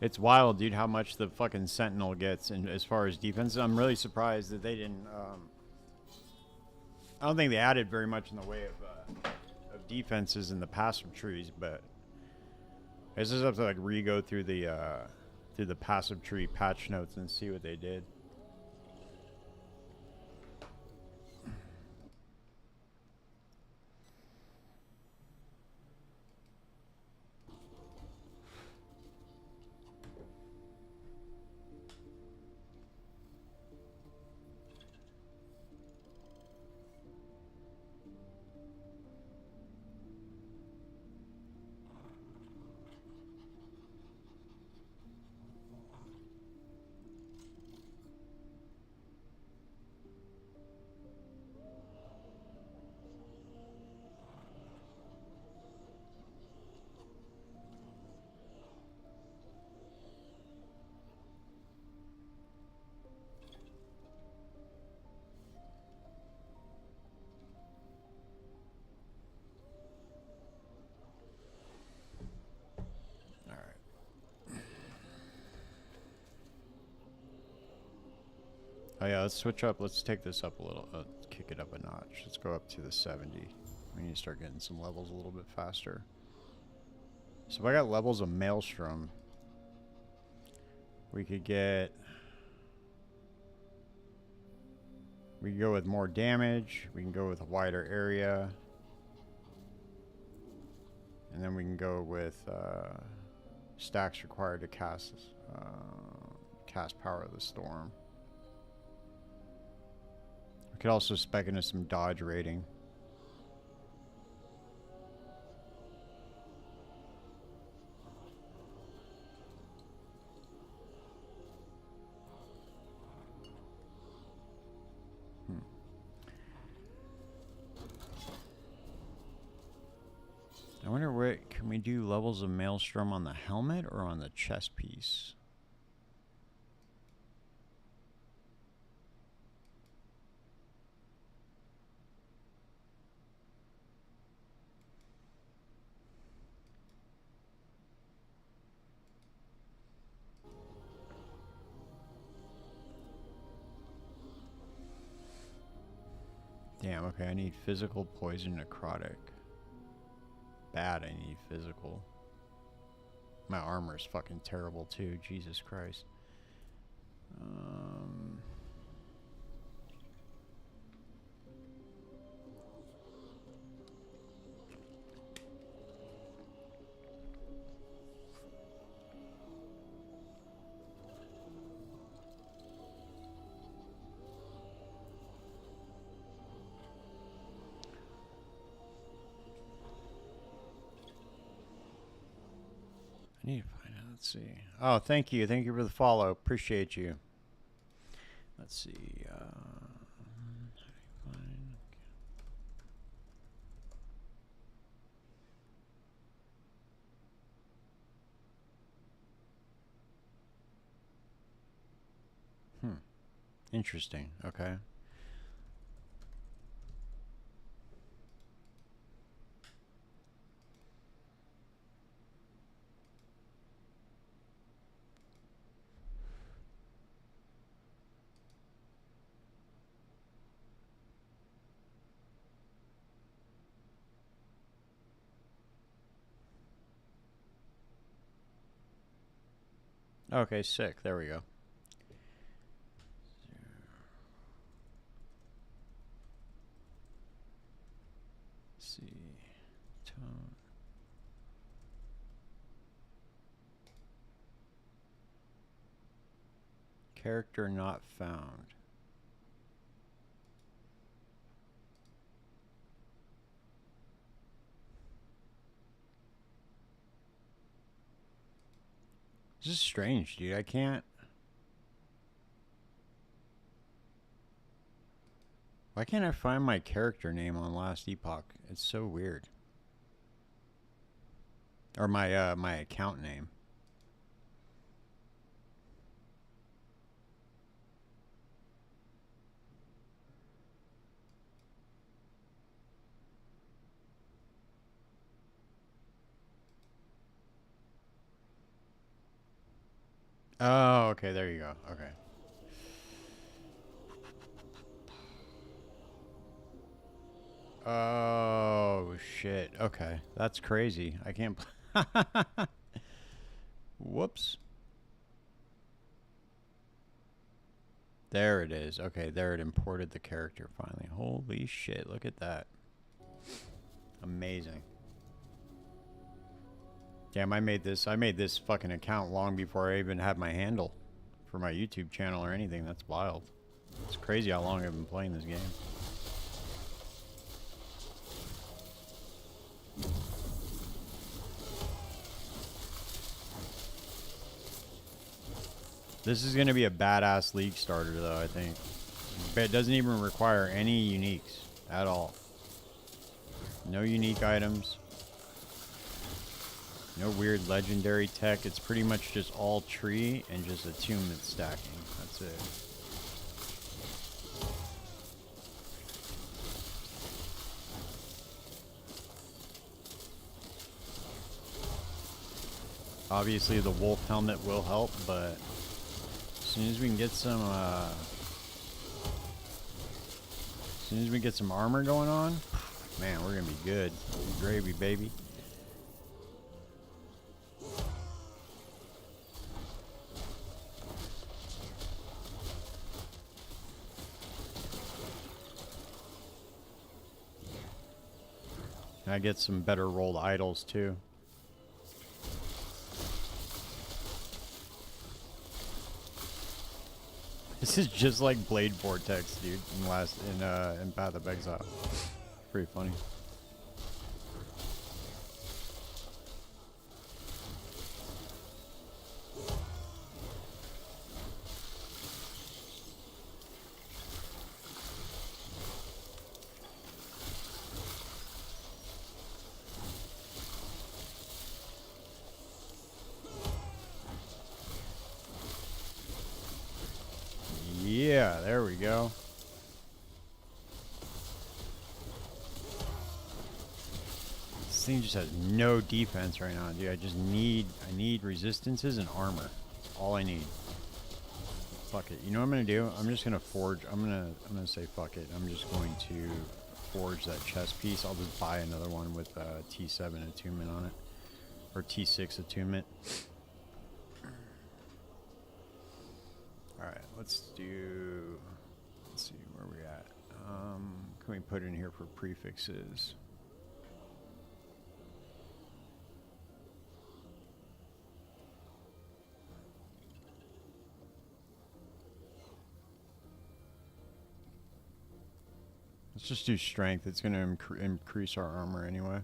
S1: It's wild, dude, how much the fucking Sentinel gets in, as far as defense. I'm really surprised that they didn't... I don't think they added very much in the way of defenses in the passive trees, but... I just have to, like, re-go through the passive tree patch notes and see what they did. Oh yeah, let's switch up. Let's take this up a little. Kick it up a notch. Let's go up to the 70. We need to start getting some levels a little bit faster. So if I got levels of Maelstrom, we could get... We can go with more damage. We can go with a wider area. And then we can go with stacks required to cast Power of the Storm. We could also spec into some dodge rating. I wonder what, can we do levels of Maelstrom on the helmet or on the chest piece? Damn, okay, I need physical, poison, necrotic. Bad, I need physical. My armor is fucking terrible too, Jesus Christ. I need to find out. Let's see. Oh, thank you. Thank you for the follow. Appreciate you. Let's see. Interesting. Okay. Okay, sick. There we go. Let's see. Tone. Character not found. This is strange, dude. I can't... Why can't I find my character name on Last Epoch? It's so weird. Or my my account name. Oh, okay, there you go. Okay. Oh, shit. Okay, that's crazy. I can't... Whoops. There it is. Okay, there it imported the character finally. Holy shit, look at that. Amazing. Damn, I made this fucking account long before I even had my handle for my YouTube channel or anything. That's wild. It's crazy how long I've been playing this game. This is going to be a badass league starter though, I think. But it doesn't even require any uniques at all. No unique items. No weird legendary tech. It's pretty much just all tree and just attunement stacking. That's it. Obviously the wolf helmet will help, but as soon as we can get some soon as we get some armor going on, man, we're gonna be good. Gravy, baby. And I get some better rolled idols too. This is just like Blade Vortex, dude, in Path of Exile. Pretty funny. Yeah, there we go. This thing just has no defense right now, dude. I need resistances and armor. That's all I need. Fuck it. You know what I'm gonna do? I'm just gonna forge. I'm gonna say fuck it. I'm just going to forge that chest piece. I'll just buy another one with T7 attunement on it, or T6 attunement. All right, let's see where we're at. Can we put in here for prefixes? Let's just do strength. It's going to increase our armor anyway.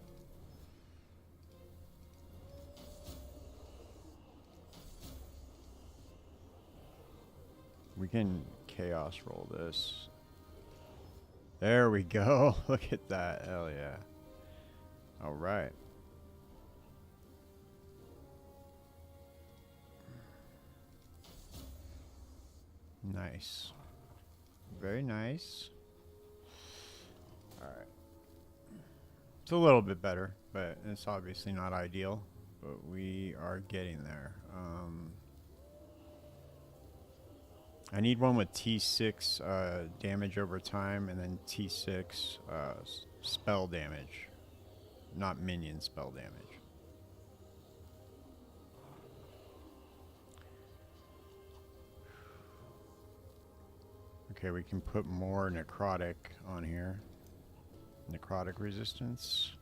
S1: We can chaos roll this. There we go. Look at that. Hell yeah. All right. Nice. Very nice. All right. It's a little bit better, but it's obviously not ideal, but we are getting there. I need one with T6 damage over time, and then T6 spell damage, not minion spell damage. Okay, we can put more necrotic on here. Necrotic resistance.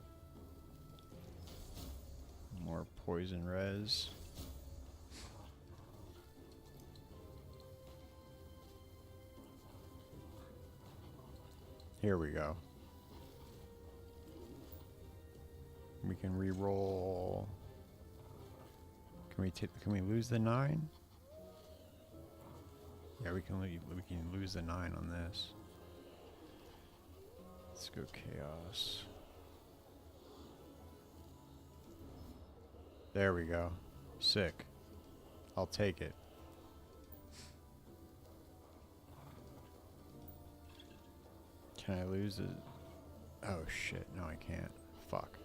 S1: More poison res. Here we go. We can re-roll. Can we lose the 9? Yeah, we can lose the 9 on this. Let's go chaos. There we go. Sick. I'll take it. Can I lose it? Oh shit, no I can't. Fuck.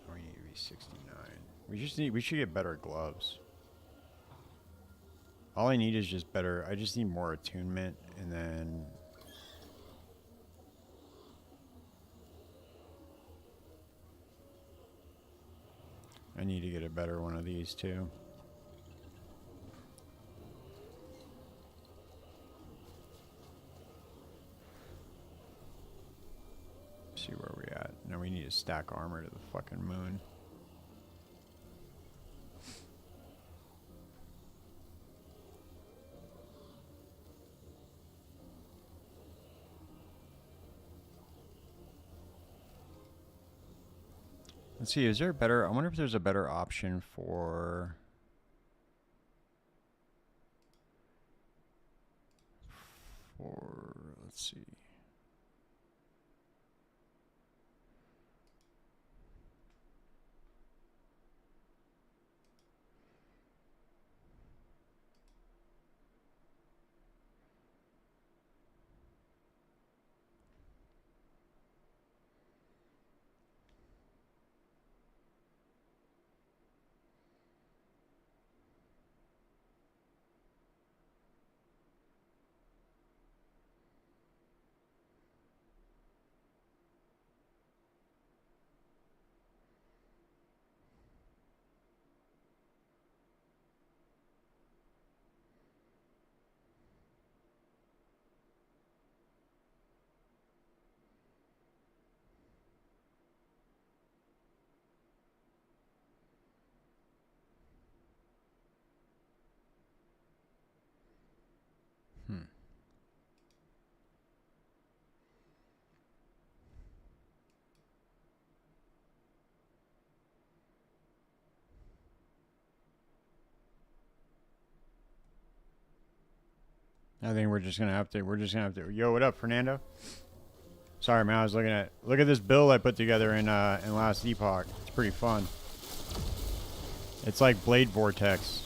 S1: We need to be 69. We should get better gloves. All I need is just better. I just need more attunement, and then I need to get a better one of these too. See where we're at. Now we need to stack armor to the fucking moon. Let's see, is there a better, I wonder if there's a better option for let's see. I think we're just gonna have to. Yo, what up, Fernando? Sorry, man. I was look at this build I put together in last Epoch. It's pretty fun. It's like Blade Vortex.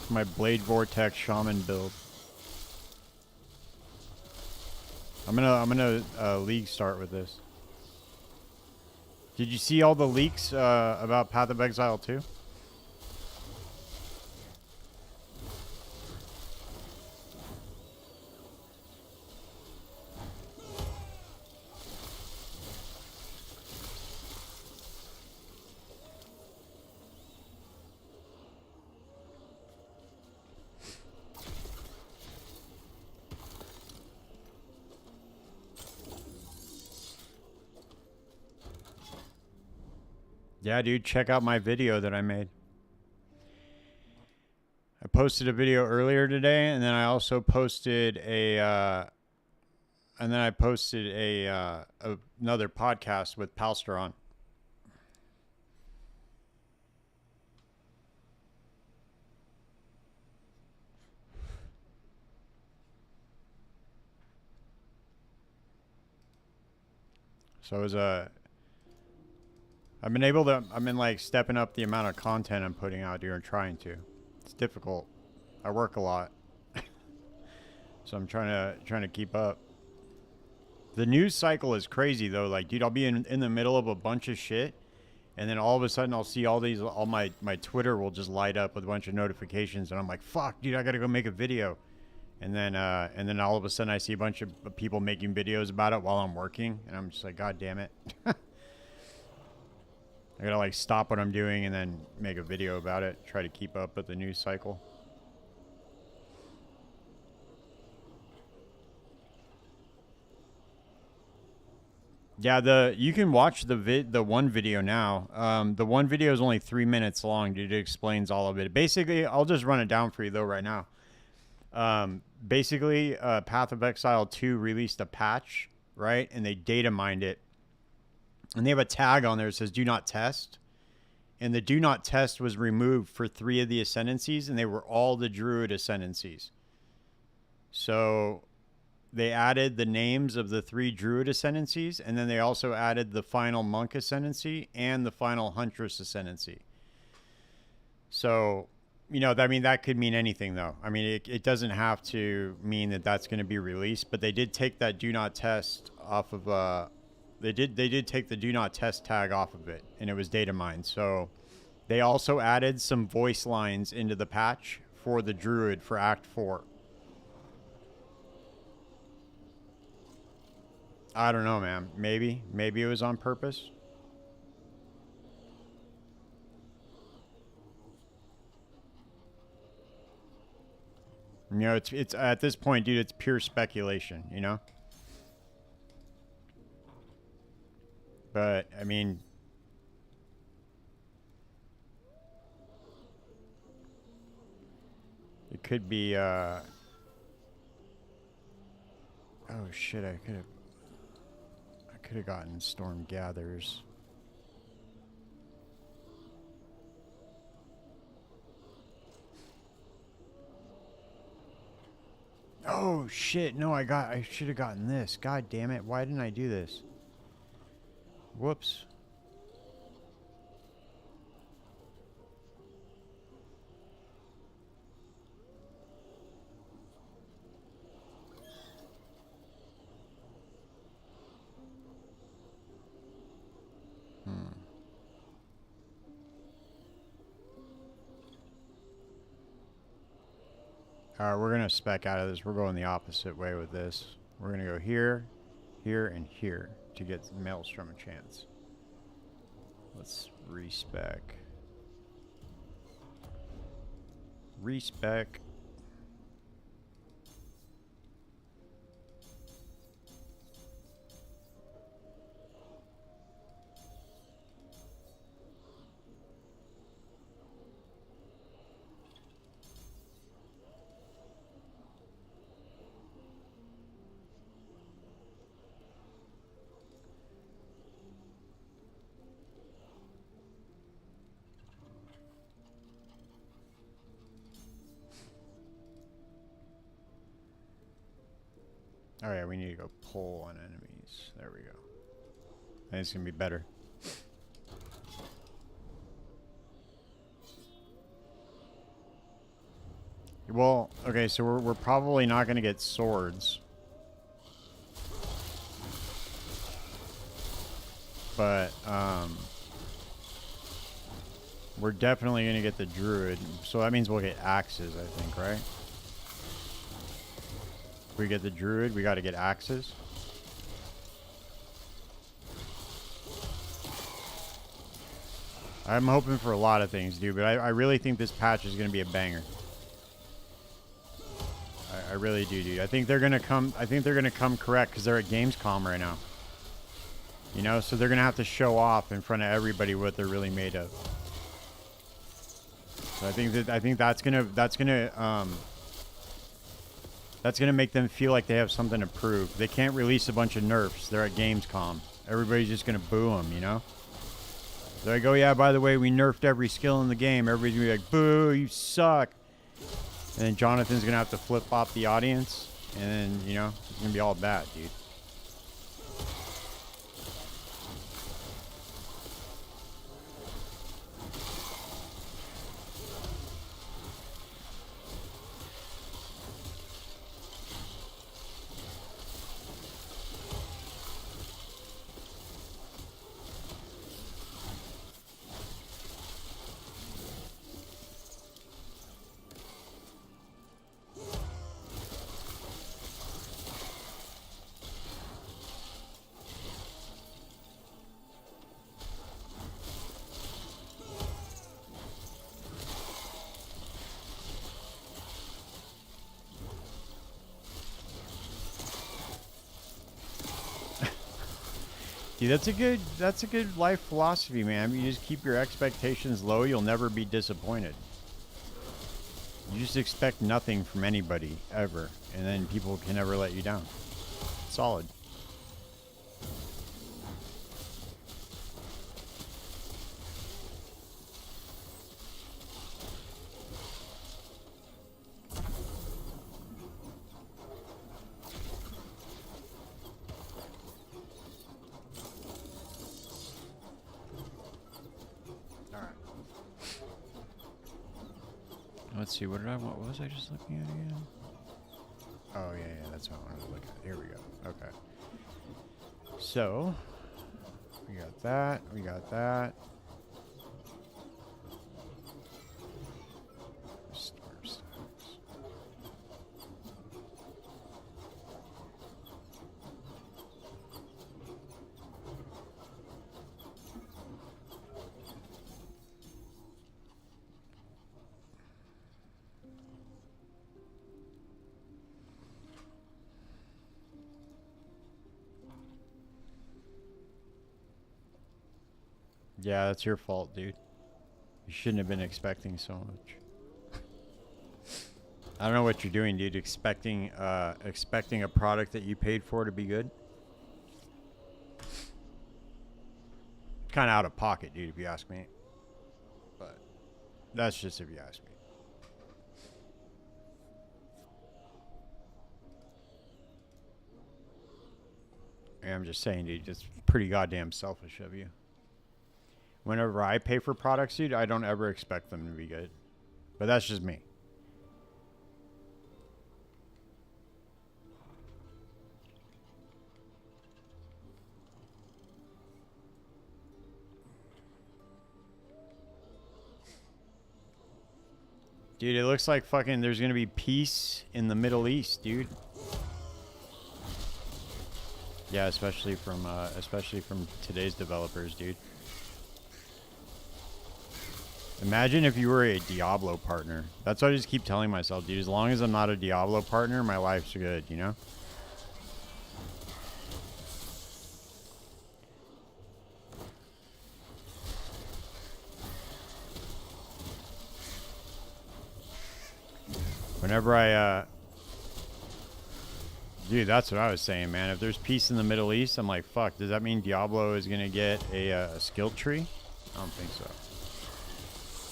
S1: My Blade Vortex Shaman build. I'm gonna league start with this. Did you see all the leaks about Path of Exile 2? Yeah, dude, check out my video that I made. I posted a video earlier today, and then I also posted another podcast with Palster on. So it was I've been like stepping up the amount of content I'm putting out here and trying to. It's difficult. I work a lot. So I'm trying to keep up. The news cycle is crazy though. Like, dude, I'll be in the middle of a bunch of shit, and then all of a sudden I'll see all my Twitter will just light up with a bunch of notifications, and I'm like, fuck, dude, I gotta go make a video. And then all of a sudden I see a bunch of people making videos about it while I'm working, and I'm just like, God damn it. I gotta like stop what I'm doing and then make a video about it. Try to keep up with the news cycle. Yeah, you can watch the one video now. The one video is only 3 minutes long, dude. It explains all of it. Basically, I'll just run it down for you though right now. Basically, Path of Exile 2 released a patch, right? And they data mined it. And they have a tag on there that says do not test. And the do not test was removed for 3 of the ascendancies, and they were all the druid ascendancies. So they added the names of the 3 druid ascendancies, and then they also added the final monk ascendancy and the final huntress ascendancy. So, you know, I mean, that could mean anything, though. I mean, it doesn't have to mean that that's going to be released, but they did take that do not test off of they did take the do not test tag off of it, and it was data mined. So they also added some voice lines into the patch for the druid for Act 4. I don't know, man. Maybe it was on purpose. You know, it's at this point, dude, it's pure speculation, you know? But I mean, it could be oh shit, I could have gotten Storm Gathers. Oh shit, no, I should have gotten this. God damn it. Why didn't I do this? Whoops. Alright, we're going to spec out of this. We're going the opposite way with this. We're going to go here, here, and here to get Maelstrom a chance. Let's respec. Respec. Oh yeah, we need to go pull on enemies. There we go. I think it's gonna be better. Well, okay, so we're probably not gonna get swords. But, we're definitely gonna get the druid. So that means we'll get axes, I think, right? If we get the druid, we gotta get axes. I'm hoping for a lot of things, dude, but I really think this patch is gonna be a banger. I really do, dude. I think they're gonna come correct because they're at Gamescom right now. You know, so they're gonna have to show off in front of everybody what they're really made of. So I think that's gonna make them feel like they have something to prove. They can't release a bunch of nerfs. They're at Gamescom. Everybody's just gonna boo them, you know? They're like, oh yeah, by the way, we nerfed every skill in the game. Everybody's gonna be like, boo, you suck. And then Jonathan's gonna have to flip-flop the audience, and then, you know, it's gonna be all bad, dude. Dude, that's a good life philosophy, man. You just keep your expectations low, you'll never be disappointed. You just expect nothing from anybody, ever. And then people can never let you down. Solid. Let's see, what was I just looking at again? Oh, yeah, that's what I wanted to look at. Here we go. Okay. So, we got that. Storm stacks. Yeah, that's your fault, dude. You shouldn't have been expecting so much. I don't know what you're doing, dude. Expecting a product that you paid for to be good. Kind of out of pocket, dude, if you ask me. But that's just if you ask me. And I'm just saying, dude, it's pretty goddamn selfish of you. Whenever I pay for products, dude, I don't ever expect them to be good. But that's just me. Dude, it looks like fucking there's gonna be peace in the Middle East, dude. Yeah, especially from today's developers, dude. Imagine if you were a Diablo partner. That's what I just keep telling myself, dude. As long as I'm not a Diablo partner, my life's good, you know? Whenever I, dude, that's what I was saying, man. If there's peace in the Middle East, I'm like, fuck, does that mean Diablo is gonna get a skill tree? I don't think so.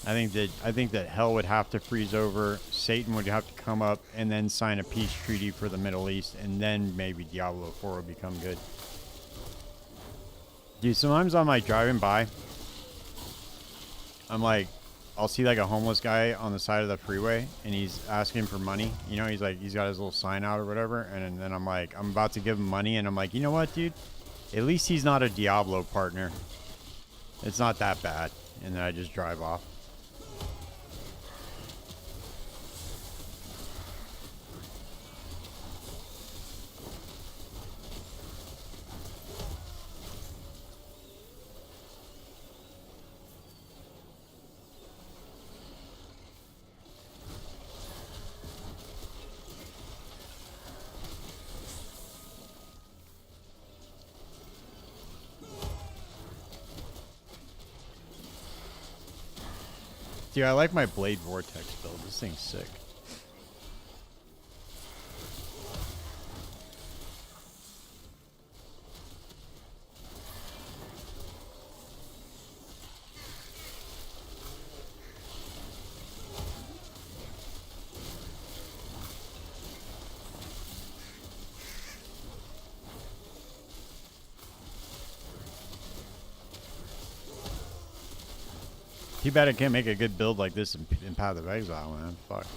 S1: I think that hell would have to freeze over. Satan would have to come up and then sign a peace treaty for the Middle East, and then maybe Diablo 4 would become good. Dude, sometimes I'm like driving by. I'm like, I'll see like a homeless guy on the side of the freeway, and he's asking for money. You know, he's like, he's got his little sign out or whatever, and then I'm like, I'm about to give him money, and I'm like, you know what, dude? At least he's not a Diablo partner. It's not that bad. And then I just drive off. Dude, I like my Blade Vortex build. This thing's sick. Too bad I can't make a good build like this in Path of Exile, man. Fuck.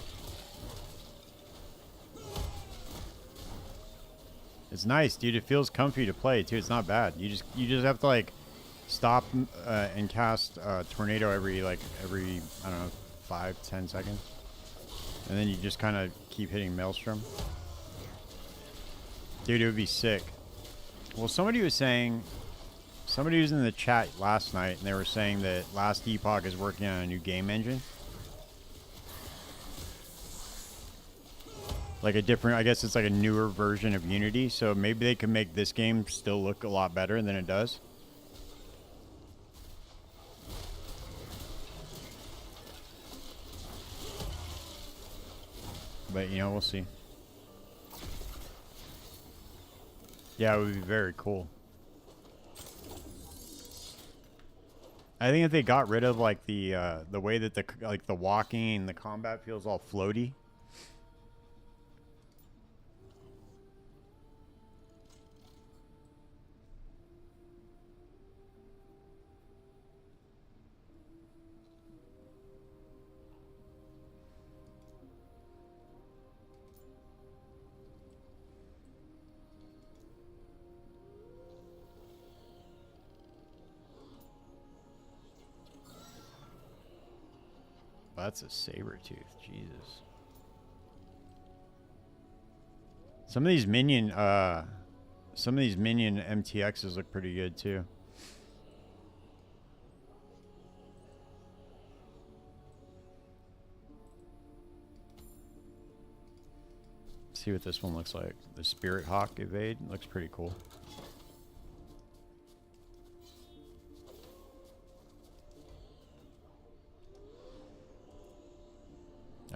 S1: It's nice, dude. It feels comfy to play too. It's not bad. You just have to like stop and cast Tornado every I don't know 5-10 seconds, and then you just kind of keep hitting Maelstrom. Dude, it would be sick. Well, somebody was in the chat last night, and they were saying that Last Epoch is working on a new game engine. Like a different, I guess it's like a newer version of Unity, so maybe they can make this game still look a lot better than it does. But, you know, we'll see. Yeah, it would be very cool. I think if they got rid of like the way that the walking and the combat feels all floaty. That's a saber tooth, Jesus. Some of these minion MTXs look pretty good too. See what this one looks like. The Spirit Hawk evade looks pretty cool.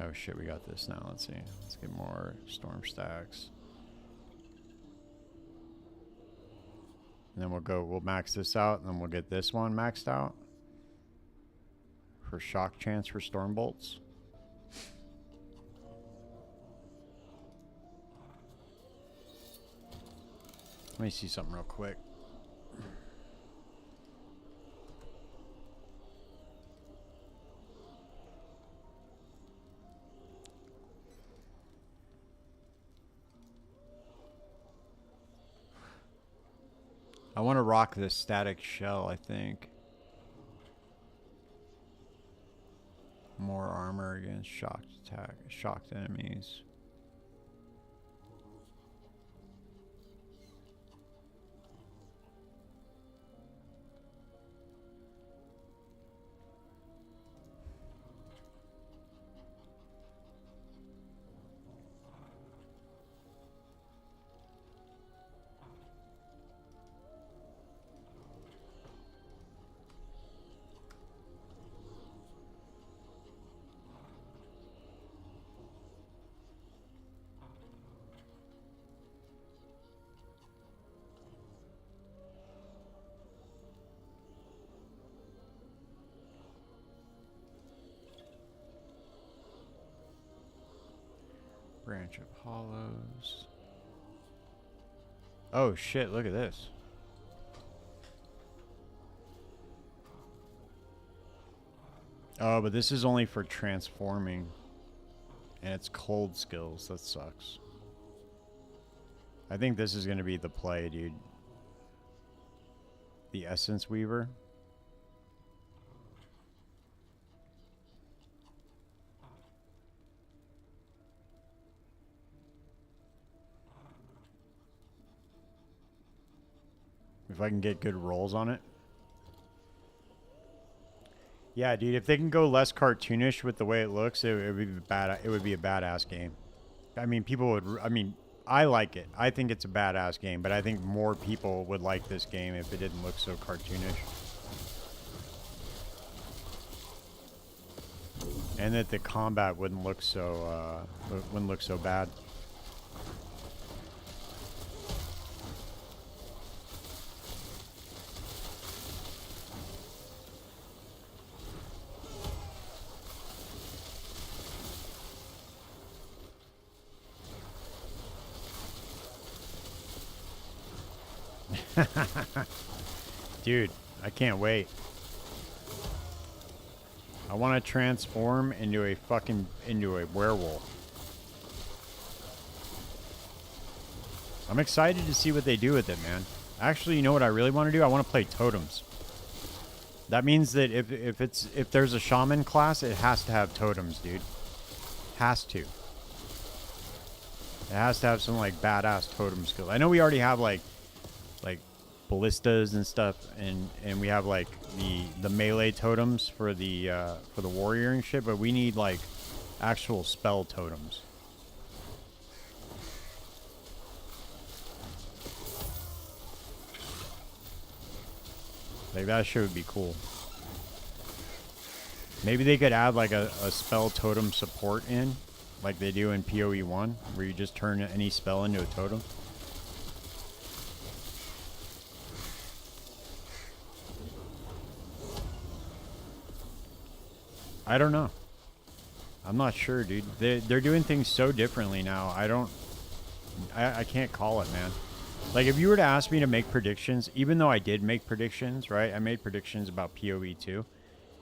S1: Oh shit, we got this now. Let's see. Let's get more storm stacks. And then we'll max this out, and then we'll get this one maxed out for shock chance for storm bolts. Let me see something real quick. I want to rock this static shell, I think. More armor against shocked enemies. Bunch of hollows. Oh shit, look at this. Oh, but this is only for transforming. And it's cold skills. That sucks. I think this is going to be the play, dude. The Essence Weaver. If I can get good rolls on it. Yeah, dude, if they can go less cartoonish with the way it looks, it would be bad. It would be a badass game. I mean, people would. I mean, I like it. I think it's a badass game, but I think more people would like this game if it didn't look so cartoonish. And that the combat wouldn't look so bad. Dude, I can't wait. I want to transform into a werewolf. I'm excited to see what they do with it, man. Actually, you know what I really want to do? I want to play totems. That means that if there's a shaman class, it has to have totems, dude. Has to. It has to have some like badass totem skills. I know we already have like ballistas and stuff, and we have like the melee totems for the warrior and shit, but we need like actual spell totems. Like that shit would be cool. Maybe they could add like a spell totem support in, like they do in PoE 1, where you just turn any spell into a totem. I don't know. I'm not sure, dude. They're doing things so differently now. I can't call it, man. Like, if you were to ask me to make predictions, even though I did make predictions, right? I made predictions about PoE 2,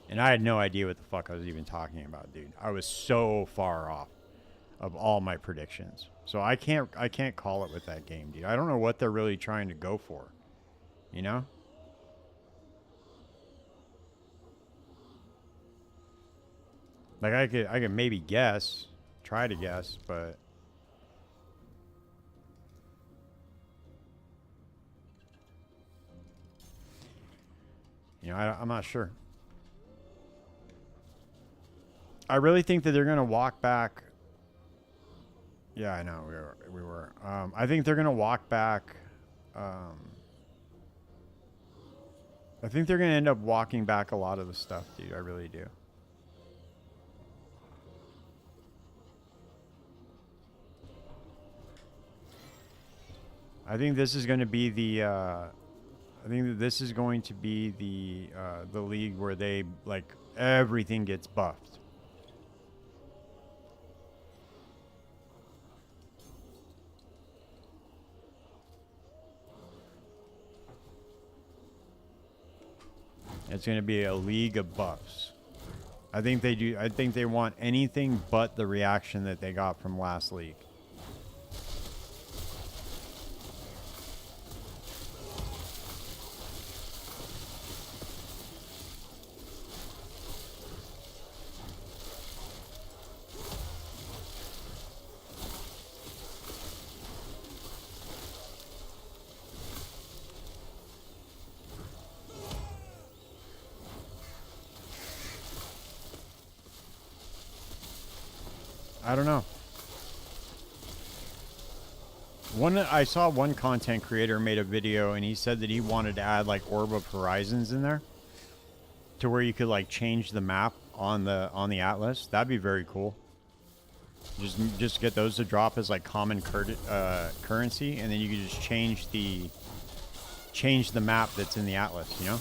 S1: and I had no idea what the fuck I was even talking about, dude. I was so far off of all my predictions. So I can't call it with that game, dude. I don't know what they're really trying to go for. You know? Like I could maybe guess, try to guess, but you know, I'm not sure. I really think that they're gonna walk back. Yeah, I know we were. I think they're gonna walk back. I think they're gonna end up walking back a lot of the stuff, dude. I really do. I think this is going to be the. I think that this is going to be the league where they like everything gets buffed. It's going to be a league of buffs. I think they do. I think they want anything but the reaction that they got from last league. I don't know. I saw one content creator made a video and he said that he wanted to add like Orb of Horizons in there to where you could like change the map on the Atlas. That'd be very cool. Just get those to drop as like common currency, and then you could just change the map that's in the Atlas, you know?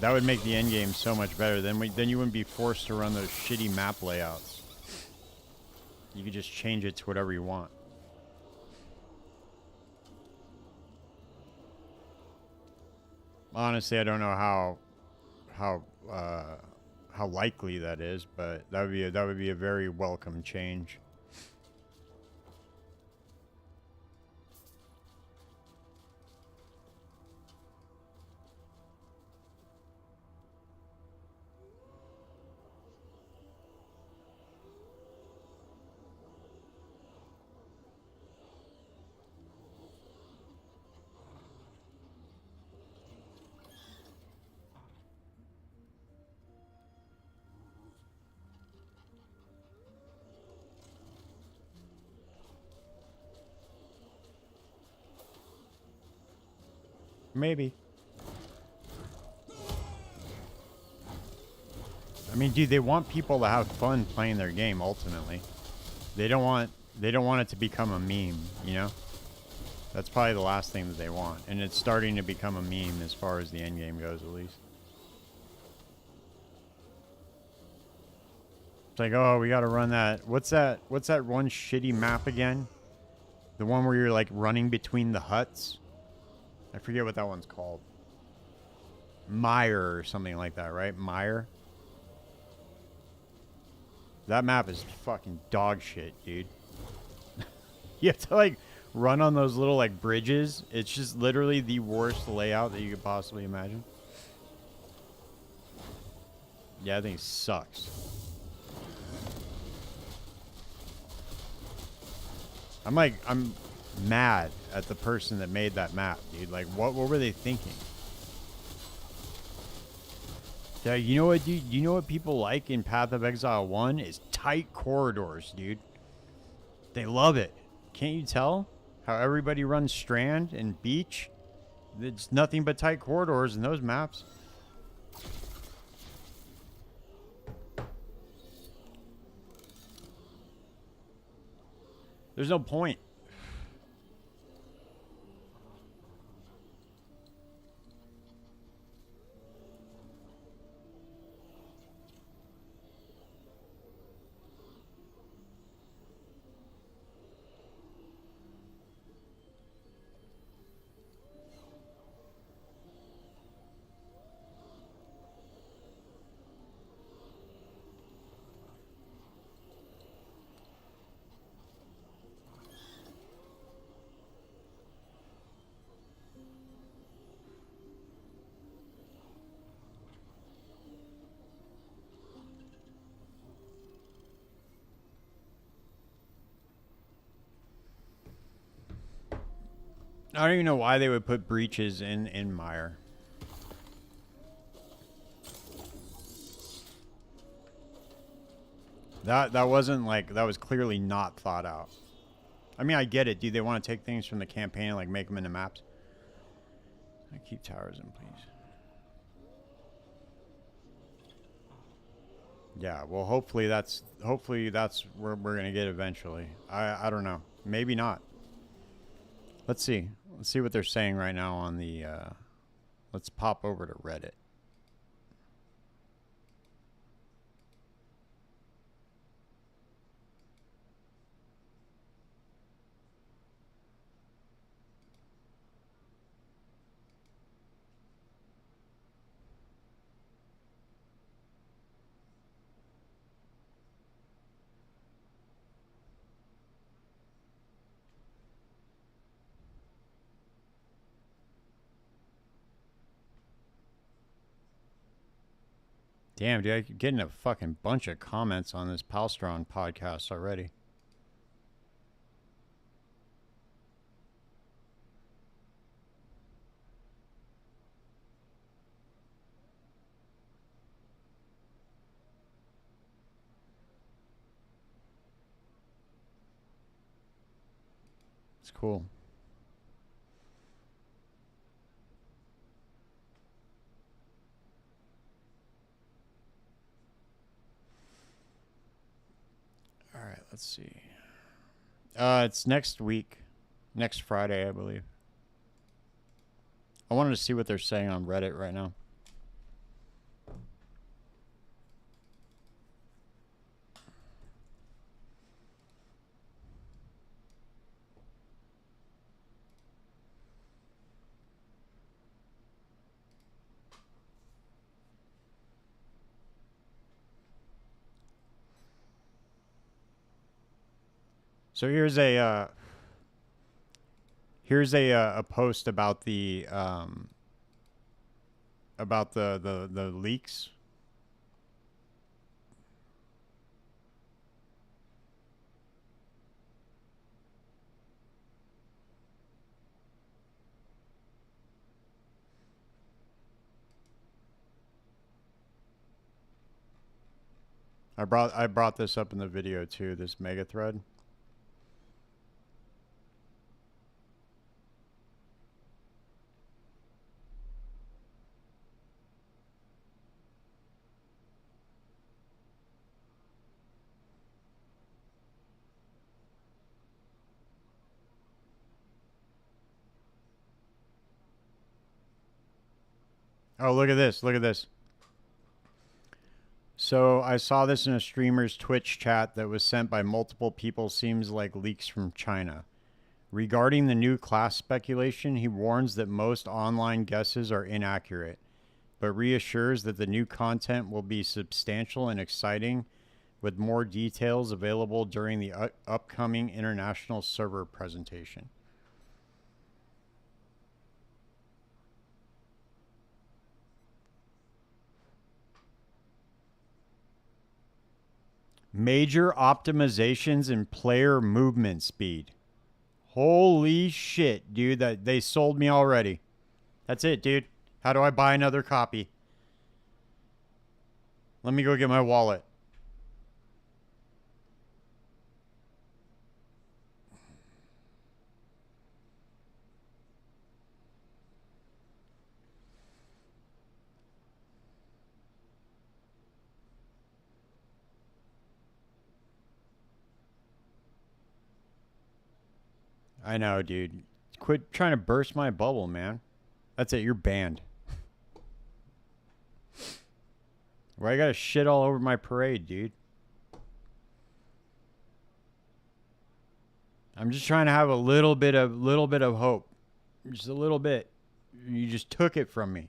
S1: That would make the end game so much better. Then you wouldn't be forced to run those shitty map layouts. You could just change it to whatever you want. Honestly, I don't know how likely that is, but that would be a very welcome change. Maybe. I mean, dude, they want people to have fun playing their game ultimately. They don't want it to become a meme, you know? That's probably the last thing that they want. And it's starting to become a meme as far as the end game goes, at least. It's like, oh, we got to run that. What's that one shitty map again? The one where you're like running between the huts? I forget what that one's called. Mire or something like that, right? Mire. That map is fucking dog shit, dude. You have to like run on those little like bridges. It's just literally the worst layout that you could possibly imagine. Yeah, I think it sucks. I'm mad at the person that made that map, dude. Like, what were they thinking? Yeah, you know what, dude? You know what people like in Path of Exile 1 is tight corridors, dude. They love it. Can't you tell how everybody runs Strand and Beach? It's nothing but tight corridors in those maps. There's no point. I don't even know why they would put breaches in Mire. That wasn't like, that was clearly not thought out. I mean, I get it, dude. They want to take things from the campaign and like make them into maps. I keep towers in, please. Yeah, well, hopefully that's where we're gonna get eventually. I don't know. Maybe not. Let's see. Let's see what they're saying right now on the. Let's pop over to Reddit. Damn, dude, I'm getting a fucking bunch of comments on this Palstrong podcast already. It's cool. All right, let's see. It's next week. Next Friday, I believe. I wanted to see what they're saying on Reddit right now. So here's a post about the leaks. I brought this up in the video too, this mega thread. Oh, look at this. Look at this. So I saw this in a streamer's Twitch chat that was sent by multiple people. Seems like leaks from China. Regarding the new class speculation, he warns that most online guesses are inaccurate, but reassures that the new content will be substantial and exciting, with more details available during the upcoming international server presentation. Major optimizations in player movement speed. Holy shit, dude. That they sold me already. That's it, dude. How do I buy another copy? Let me go get my wallet. I know, dude. Quit trying to burst my bubble, man. That's it. You're banned. Why you gotta shit all over my parade, dude? I'm just trying to have a little bit of hope. Just a little bit. You just took it from me.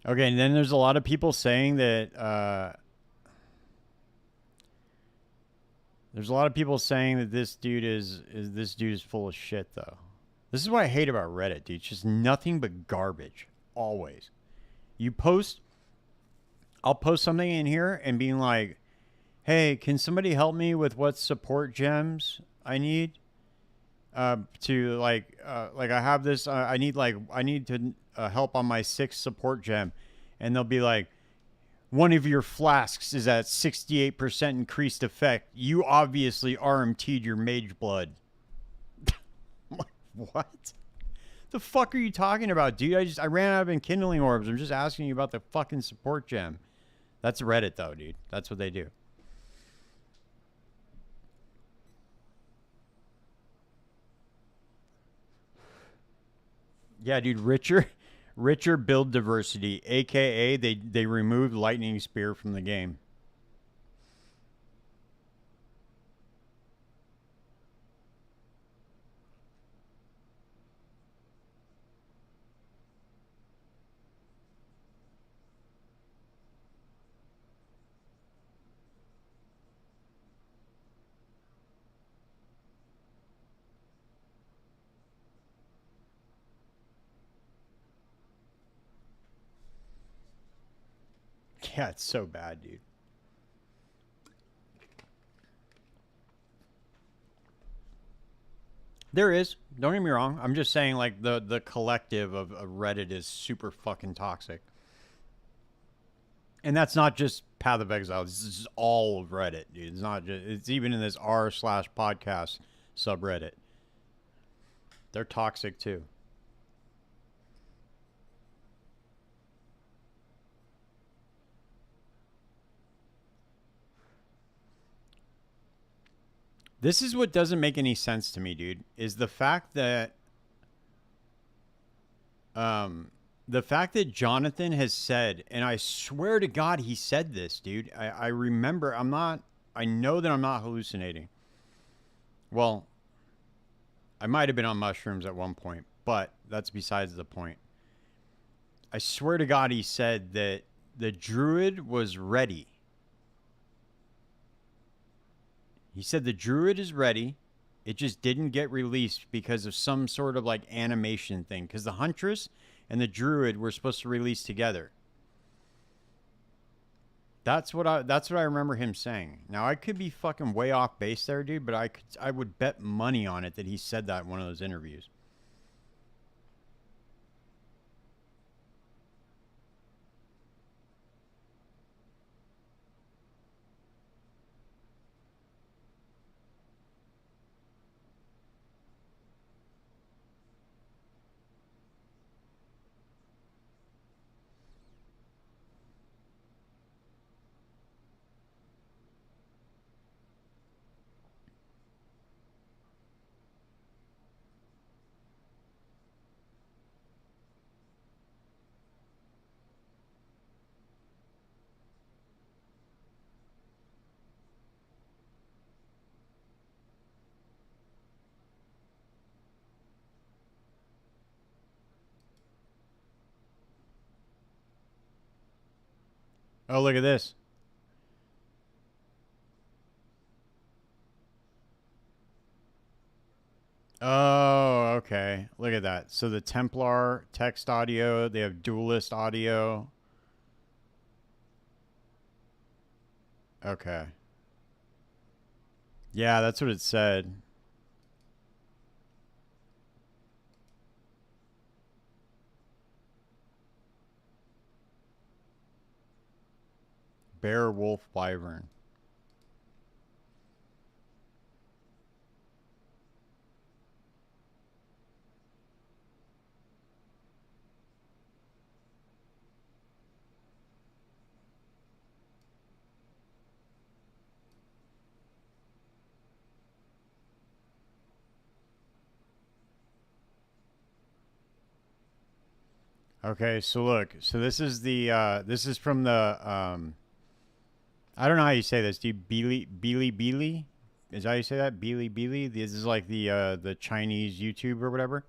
S1: Okay, and then there's a lot of people saying that there's a lot of people saying that this dude is full of shit though. This is what I hate about Reddit, dude. It's just nothing but garbage. Always. I'll post something in here and being like, hey, can somebody help me with what support gems I need? To like I have this, I need to help on my 6th support gem. And they'll be like, one of your flasks is at 68% increased effect. You obviously RMT'd your mage blood. What? The fuck are you talking about, dude? I ran out of enkindling orbs. I'm just asking you about the fucking support gem. That's Reddit though, dude. That's what they do. Yeah, dude, richer build diversity, aka they removed lightning spear from the game. Yeah, it's so bad, dude. There is. Don't get me wrong. I'm just saying, like, the collective of Reddit is super fucking toxic. And that's not just Path of Exile. This is all of Reddit, dude. It's not just. It's even in this r/podcast subreddit. They're toxic too. This is what doesn't make any sense to me, dude. Is the fact that The fact that Jonathan has said, and I swear to God he said this, dude. I remember, I know that I'm not hallucinating. Well, I might have been on mushrooms at one point, but that's besides the point. I swear to God he said that the druid was ready. He said the druid is ready. It just didn't get released because of some sort of like animation thing. Because the huntress and the druid were supposed to release together. That's what I remember him saying. Now I could be fucking way off base there, dude, but I would bet money on it that he said that in one of those interviews. Oh, look at this. Oh, okay. Look at that. So the Templar text audio, they have duelist audio. Okay. Yeah, that's what it said. Bear, wolf, wyvern. Okay, so look. So this is from the I don't know how you say this. Do you Beely? Is that how you say that? Beely? This is like the Chinese YouTube or whatever.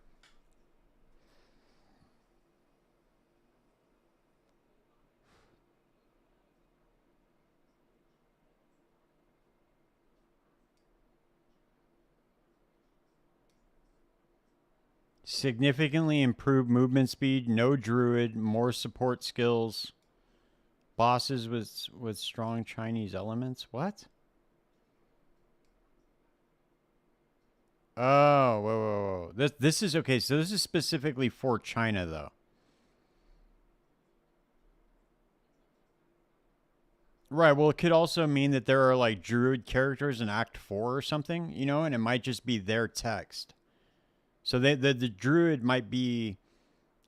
S1: Significantly improved movement speed, no druid, more support skills, bosses with strong Chinese elements. What? Oh, whoa. This is okay. So this is specifically for China though. Right. Well, it could also mean that there are like druid characters in Act 4 or something, you know, and it might just be their text. So the druid might be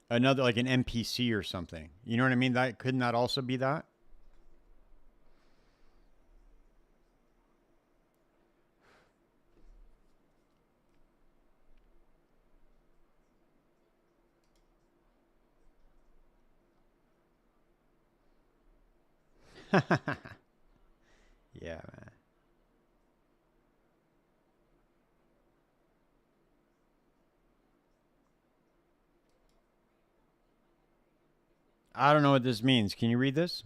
S1: another like an NPC or something. You know what I mean? That couldn't that also be that? Yeah, man. I don't know what this means. Can you read this?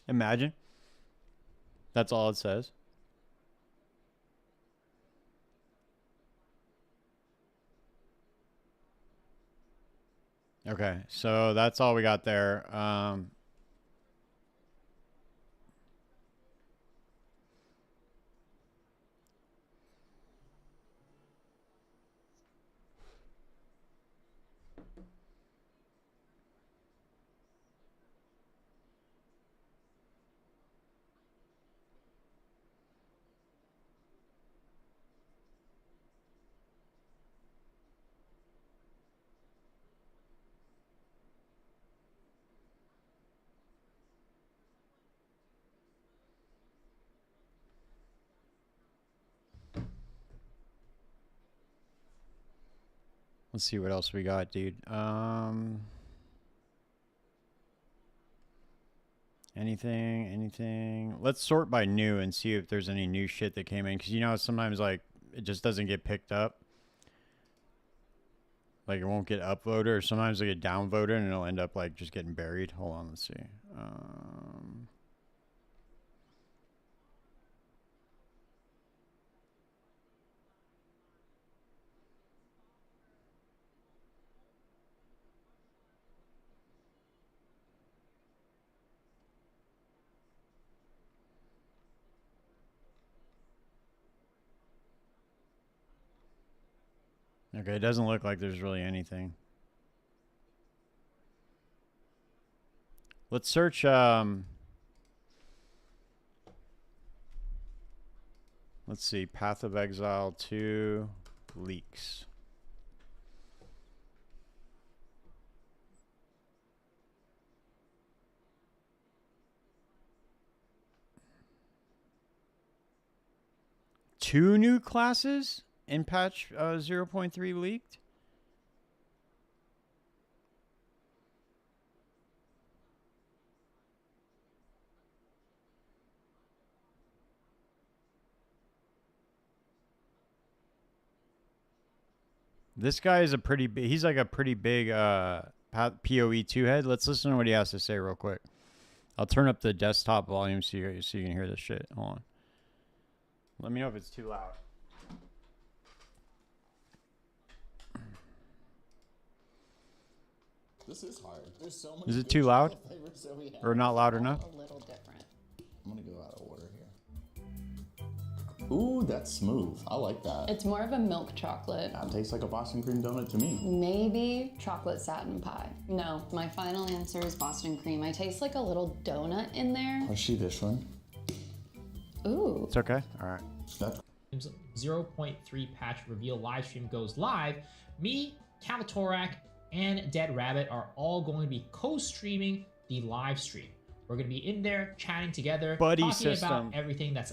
S1: Imagine. That's all it says. Okay, so that's all we got there. Let's see what else we got, dude. Anything. Let's sort by new and see if there's any new shit that came in. Because, you know, sometimes, like, it just doesn't get picked up. Like, it won't get upvoted, or sometimes it'll get downvoted and it'll end up, like, just getting buried. Hold on, let's see. Okay, it doesn't look like there's really anything. Let's search, let's see, Path of Exile 2 leaks. Two new classes in patch 0.3 leaked? This guy is a pretty big, he's like a pretty big PoE 2 head. Let's listen to what he has to say real quick. I'll turn up the desktop volume so you can hear this shit. Hold on. Let me know if it's too loud.
S2: This is hard. There's so many.
S1: Is it too loud? Or not loud enough?
S3: A little different.
S2: I'm gonna go out of order here. Ooh, that's smooth. I like that.
S3: It's more of a milk chocolate.
S2: That tastes like a Boston cream donut to me.
S3: Maybe chocolate satin pie. No, my final answer is Boston cream. I taste like a little donut in there.
S2: Let's see this one.
S3: Ooh.
S1: It's okay. All right.
S2: That's
S4: 0.3 patch reveal live stream goes live. Me, Kalatorak, and Dead Rabbit are all going to be co-streaming the live stream. We're going to be in there chatting together,
S1: buddy
S4: talking
S1: system.
S4: about everything that's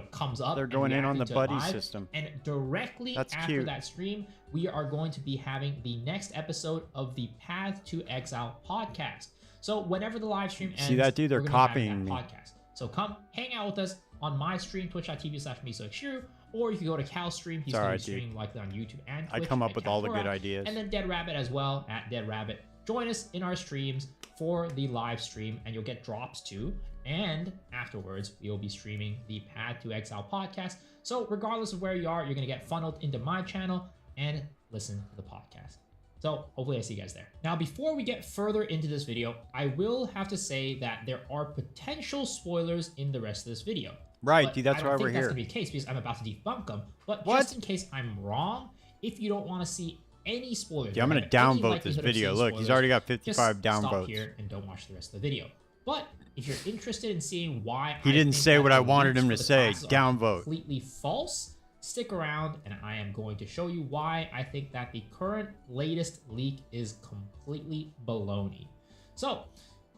S4: comes up.
S1: They're going in on the buddy system.
S4: And directly
S1: That's
S4: after
S1: cute.
S4: that stream, we are going to be having the next episode of the Path to Exile podcast. So whenever the live stream ends,
S1: See that, dude? They're
S4: we're gonna be having
S1: copying
S4: that
S1: me.
S4: podcast. So come hang out with us on my stream, twitch.tv/MesoXshrew, or you can go to Cal's stream. He's going to be streaming likely on YouTube and Twitch.
S1: I come up
S4: at
S1: with all the good
S4: Kalatorak.
S1: ideas.
S4: And then Dead Rabbit as well, at Dead Rabbit. Join us in our streams for the live stream, and you'll get drops too. And afterwards, we will be streaming the Path to Exile podcast. So regardless of where you are, you're going to get funneled into my channel and listen to the podcast. So hopefully I see you guys there. Now, before we get further into this video, I will have to say that there are potential spoilers in the rest of this video.
S1: Right,
S4: But
S1: dude, that's
S4: I don't
S1: why
S4: think
S1: we're
S4: that's
S1: here.
S4: gonna be the case because I'm about to debunk them. But
S1: What?
S4: just in case I'm wrong, if you don't want to see any spoilers,
S1: Yeah, I'm
S4: or
S1: gonna
S4: have any
S1: downvote this
S4: likelihood of
S1: video.
S4: seeing
S1: Look, he's
S4: spoilers,
S1: already got
S4: just
S1: 55
S4: stop
S1: downvotes.
S4: here and don't watch the rest of the video. But if you're interested in seeing why
S1: He didn't
S4: think
S1: say
S4: that
S1: what I
S4: the
S1: wanted
S4: leaks
S1: him
S4: for
S1: to
S4: the
S1: say.
S4: classes are
S1: Downvote.
S4: completely false, stick around and I am going to show you why I think that the current latest leak is completely baloney. So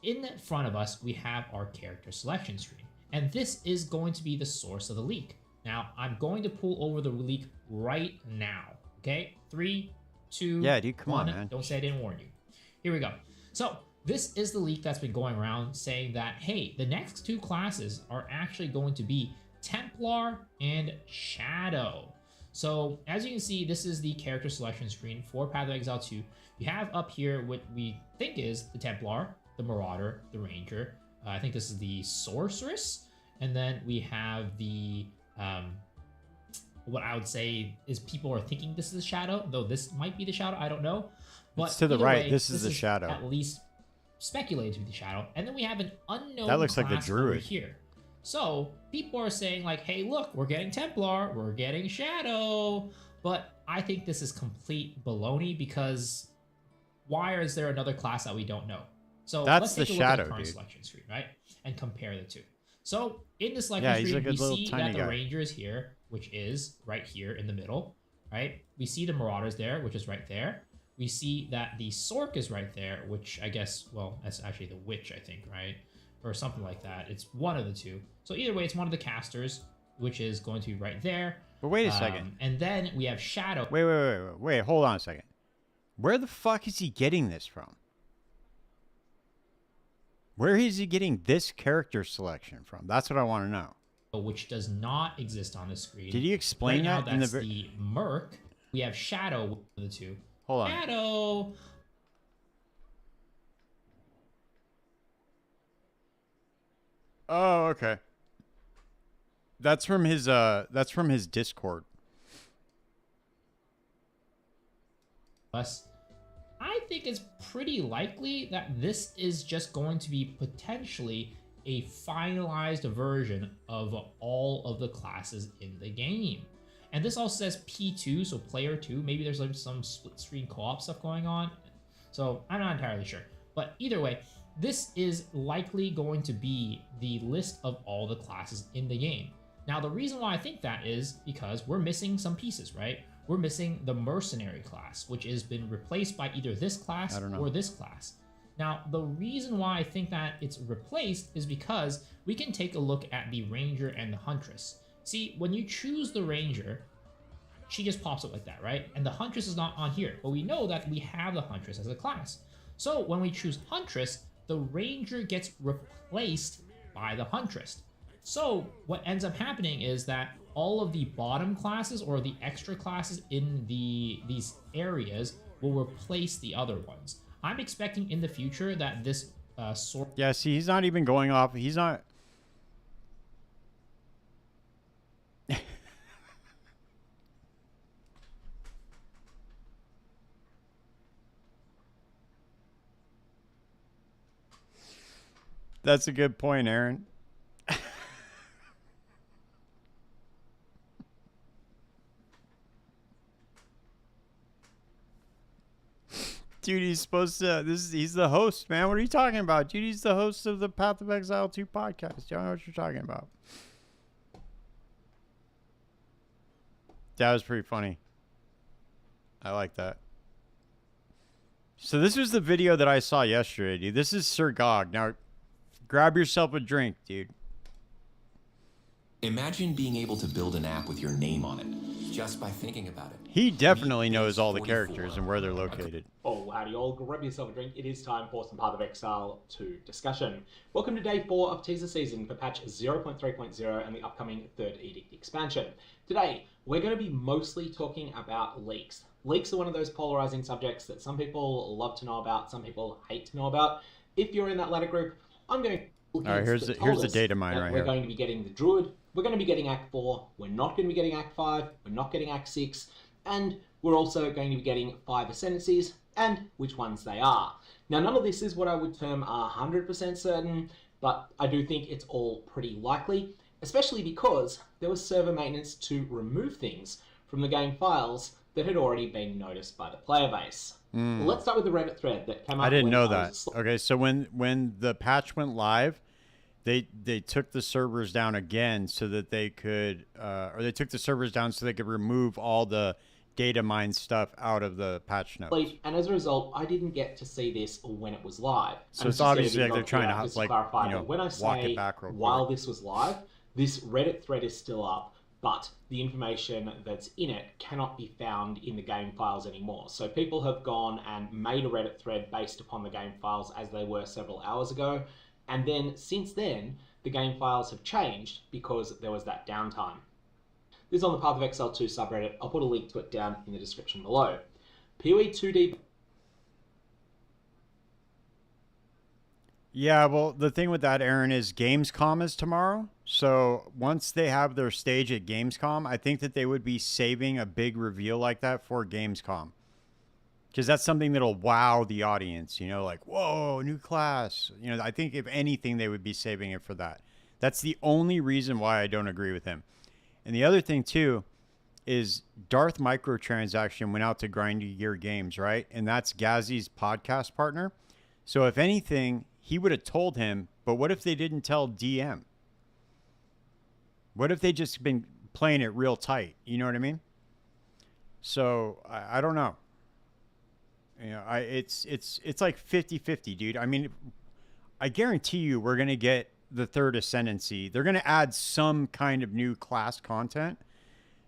S4: in front of us, we have our character selection screen, and this is going to be the source of the leak. Now, I'm going to pull over the leak right now. Okay, 3, 2,
S1: Yeah, dude, come on,
S4: 1.
S1: man.
S4: Don't say I didn't warn you. Here we go. So this is the leak that's been going around saying that, hey, the next two classes are actually going to be Templar and Shadow. So as you can see, this is the character selection screen for Path of Exile 2. You have up here what we think is the Templar, the Marauder, the Ranger. I think this is the Sorceress. And then we have the, what I would say is people are thinking this is the Shadow, though this might be the Shadow, I don't know. But
S1: It's to the
S4: either
S1: right.
S4: way,
S1: This is the Shadow.
S4: At least speculated to be the Shadow. And then we have an unknown
S1: That looks like the
S4: class over
S1: Druid.
S4: here. So people are saying like, hey, look, we're getting Templar, we're getting Shadow. But I think this is complete baloney because why is there another class that we don't know? So
S1: That's
S4: let's
S1: the
S4: take a look at
S1: Shadow,
S4: the current
S1: dude.
S4: selection screen, right? And compare the two. So in the selection
S1: Yeah, he's
S4: screen,
S1: like a
S4: we
S1: little
S4: see
S1: tiny
S4: that the
S1: guy.
S4: Ranger is here, which is right here in the middle, right? We see the Marauders there, which is right there. We see that the Sork is right there, which I guess, well, that's actually the Witch, I think, right? Or something like that. It's one of the two. So either way, it's one of the casters, which is going to be right there.
S1: But wait a second.
S4: And then we have Shadow.
S1: Wait. Hold on a second. Where the fuck is he getting this from? Where is he getting this character selection from? That's what I want to know.
S4: Which does not exist on the screen.
S1: Did he explain
S4: right now,
S1: that in
S4: that's the Merc. We have Shadow with the two.
S1: Hold on.
S4: Shadow.
S1: Oh, okay. That's from his Discord.
S4: Plus, I think it's pretty likely that this is just going to be potentially a finalized version of all of the classes in the game. And this also says P2, so player 2. Maybe there's like some split screen co-op stuff going on. So I'm not entirely sure. But either way, this is likely going to be the list of all the classes in the game. Now, the reason why I think that is because we're missing some pieces, right? We're missing the mercenary class, which has been replaced by either this class or this class. Now, the reason why I think that it's replaced is because we can take a look at the ranger and the huntress. See, when you choose the ranger, she just pops up like that, right? And the huntress is not on here, but we know that we have the huntress as a class. So when we choose huntress, the ranger gets replaced by the huntress. So what ends up happening is that all of the bottom classes or the extra classes in these areas will replace the other ones. I'm expecting in the future that this sort.
S1: Yeah, see, he's not even going off. He's not. That's a good point, Aaron. Dude, he's supposed to. He's the host, man. What are you talking about? Dude, he's the host of the Path of Exile 2 podcast. Y'all know what you're talking about. That was pretty funny. I like that. So this was the video that I saw yesterday, dude. This is Sir Gog. Now, grab yourself a drink, dude.
S5: Imagine being able to build an app with your name on it, just by thinking about it.
S1: He definitely knows all the characters and where they're located.
S6: Oh, howdy all. Grab yourself a drink. It is time for some Path of Exile 2 discussion. Welcome to day 4 of teaser season for patch 0.3.0 and the upcoming Third Edict expansion. Today, we're going to be mostly talking about leaks. Leaks are one of those polarizing subjects that some people love to know about, some people hate to know about. If you're in that latter group, I'm going to...
S1: All right, here's the data mine right here.
S6: We're going to be getting the Druid, we're going to be getting Act 4, we're not going to be getting Act 5, we're not getting Act 6, and we're also going to be getting 5 ascendancies, and which ones they are. Now, none of this is what I would term 100% certain, but I do think it's all pretty likely, especially because there was server maintenance to remove things from the game files that had already been noticed by the player base. Well, let's start with the Reddit thread that came up.
S1: I didn't know that. Okay, so when the patch went live, they took the servers down again so that they could, or they took the servers down so they could remove all the data mine stuff out of the patch notes.
S6: And as a result, I didn't get to see this when it was live.
S1: So it's obviously like they're trying to like,
S6: clarify
S1: you know,
S6: when I
S1: walk
S6: say
S1: it back real quick.
S6: While this was live, this Reddit thread is still up, but the information that's in it cannot be found in the game files anymore. So people have gone and made a Reddit thread based upon the game files as they were several hours ago. And then since then, the game files have changed because there was that downtime. This is on the Path of Exile 2 subreddit. I'll put a link to it down in the description below. PoE 2D.
S1: Yeah, well, the thing with that, Aaron, is Gamescom is tomorrow. So once they have their stage at Gamescom, I think that they would be saving a big reveal like that for Gamescom. Because that's something that'll wow the audience, you know, like, whoa, new class. You know, I think if anything, they would be saving it for that. That's the only reason why I don't agree with him. And the other thing, too, is Darth Microtransaction went out to Grindy Gear Games, right? And that's Gazzy's podcast partner. So if anything, he would have told him, but what if they didn't tell DM? What if they just been playing it real tight? You know what I mean? So I don't know. You know, it's like 50-50, dude. I mean, I guarantee you we're going to get the third ascendancy. They're going to add some kind of new class content,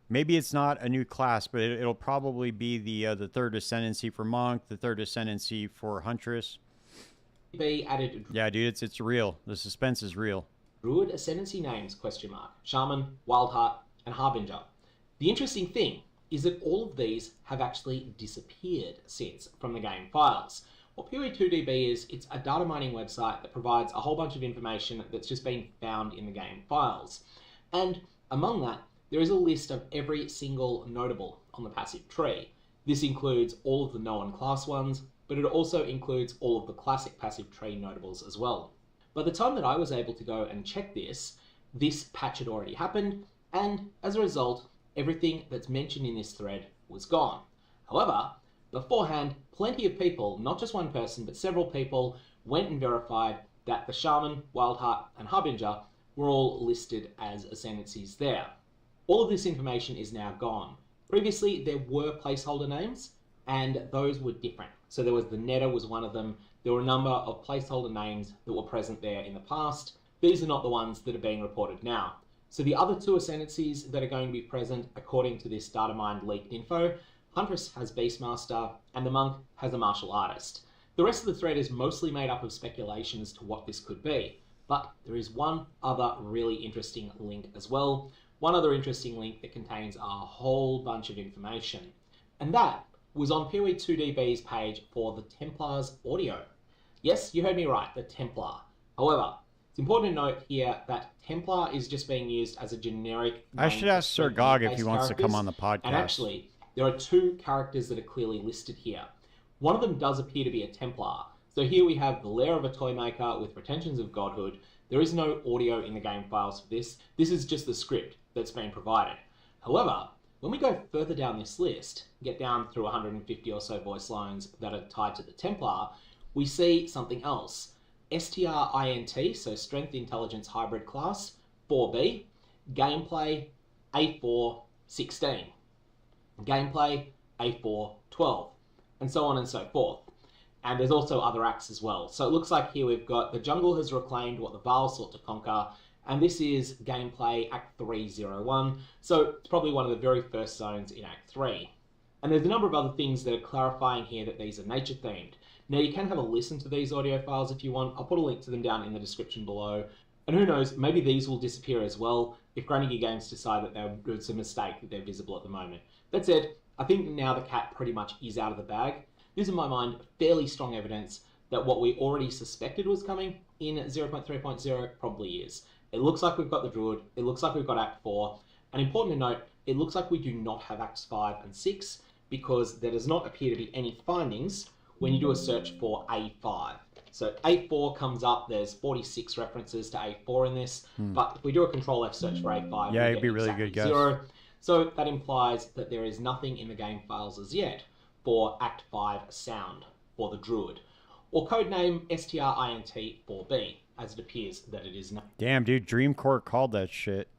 S1: Maybe it's not a new class, but it'll probably be the third ascendancy for Monk, the third ascendancy for Huntress.
S6: Be added
S1: Yeah, dude, it's real. The suspense is real.
S6: Druid ascendancy names, ? Shaman, Wildheart, and Harbinger. The interesting thing is that all of these have actually disappeared since from the game files. What PoE2DB is, it's a data mining website that provides a whole bunch of information that's just been found in the game files. And among that, there is a list of every single notable on the passive tree. This includes all of the known class ones, but it also includes all of the classic passive tree notables as well. By the time that I was able to go and check this patch had already happened, and as a result, everything that's mentioned in this thread was gone. However, beforehand, plenty of people, not just one person, but several people, went and verified that the Shaman, Wildheart, and Harbinger were all listed as ascendancies there. All of this information is now gone. Previously, there were placeholder names, and those were different. So there was the Netta was one of them. There were a number of placeholder names that were present there in the past. These are not the ones that are being reported now. So the other two ascendancies that are going to be present, according to this data mined leaked info, Huntress has Beastmaster, and the Monk has a Martial Artist. The rest of the thread is mostly made up of speculation as to what this could be, but there is one other really interesting link as well. One other interesting link that contains a whole bunch of information, and that was on PoE2DB's page for the Templars audio. Yes, you heard me right, the Templar. However, it's important to note here that Templar is just being used as a generic...
S1: I should ask Sir Gog if he wants to come on the podcast.
S6: And actually, there are two characters that are clearly listed here. One of them does appear to be a Templar. So here we have the lair of a toymaker with pretensions of godhood. There is no audio in the game files for this. This is just the script that's been provided. However, when we go further down this list, get down through 150 or so voice lines that are tied to the Templar, we see something else. STRINT, so Strength Intelligence Hybrid Class, 4B, Gameplay, A4, 16, Gameplay, A4, 12, and so on and so forth. And there's also other acts as well. So it looks like here we've got the jungle has reclaimed what the Vaal sought to conquer, and this is Gameplay Act 301, so it's probably one of the very first zones in Act 3. And there's a number of other things that are clarifying here that these are nature themed. Now you can have a listen to these audio files if you want. I'll put a link to them down in the description below. And who knows, maybe these will disappear as well if Granny Gear Games decide that it's a mistake that they're visible at the moment. That said, I think now the cat pretty much is out of the bag. This is, in my mind, fairly strong evidence that what we already suspected was coming in 0.3.0 probably is. It looks like we've got the Druid, it looks like we've got Act 4, and important to note, it looks like we do not have Acts 5 and 6 because there does not appear to be any findings when you do a search for A5. So A4 comes up, there's 46 references to A4 in this, but if we do a Control F search for A5,
S1: yeah,
S6: we
S1: it'd be really
S6: exactly
S1: good guess.
S6: 0. So that implies that there is nothing in the game files as yet for Act 5 sound for the Druid, or codename STRINT4B, as it appears that it is now.
S1: Damn, dude, Dream Court called that shit.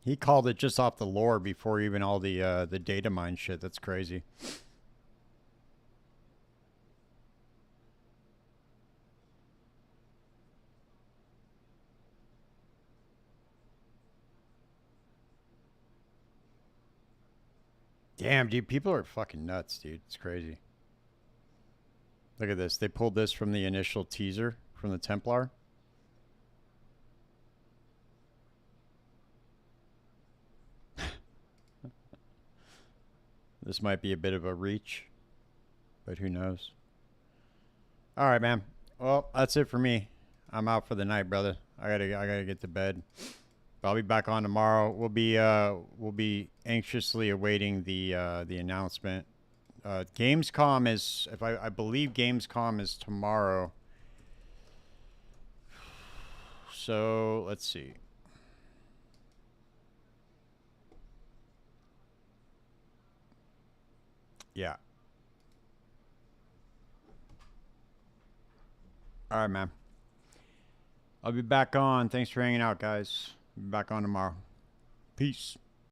S1: He called it just off the lore before even all the data mine shit. That's crazy. Damn, dude, people are fucking nuts, dude. It's crazy. Look at this. They pulled this from the initial teaser from the Templar. This might be a bit of a reach, but who knows? All right, man. Well, that's it for me. I'm out for the night, brother. I gotta get to bed. But I'll be back on tomorrow. We'll be anxiously awaiting the announcement. Gamescom is, if I believe Gamescom is tomorrow. So let's see. Yeah. All right, man. I'll be back on. Thanks for hanging out, guys. Be back on tomorrow. Peace.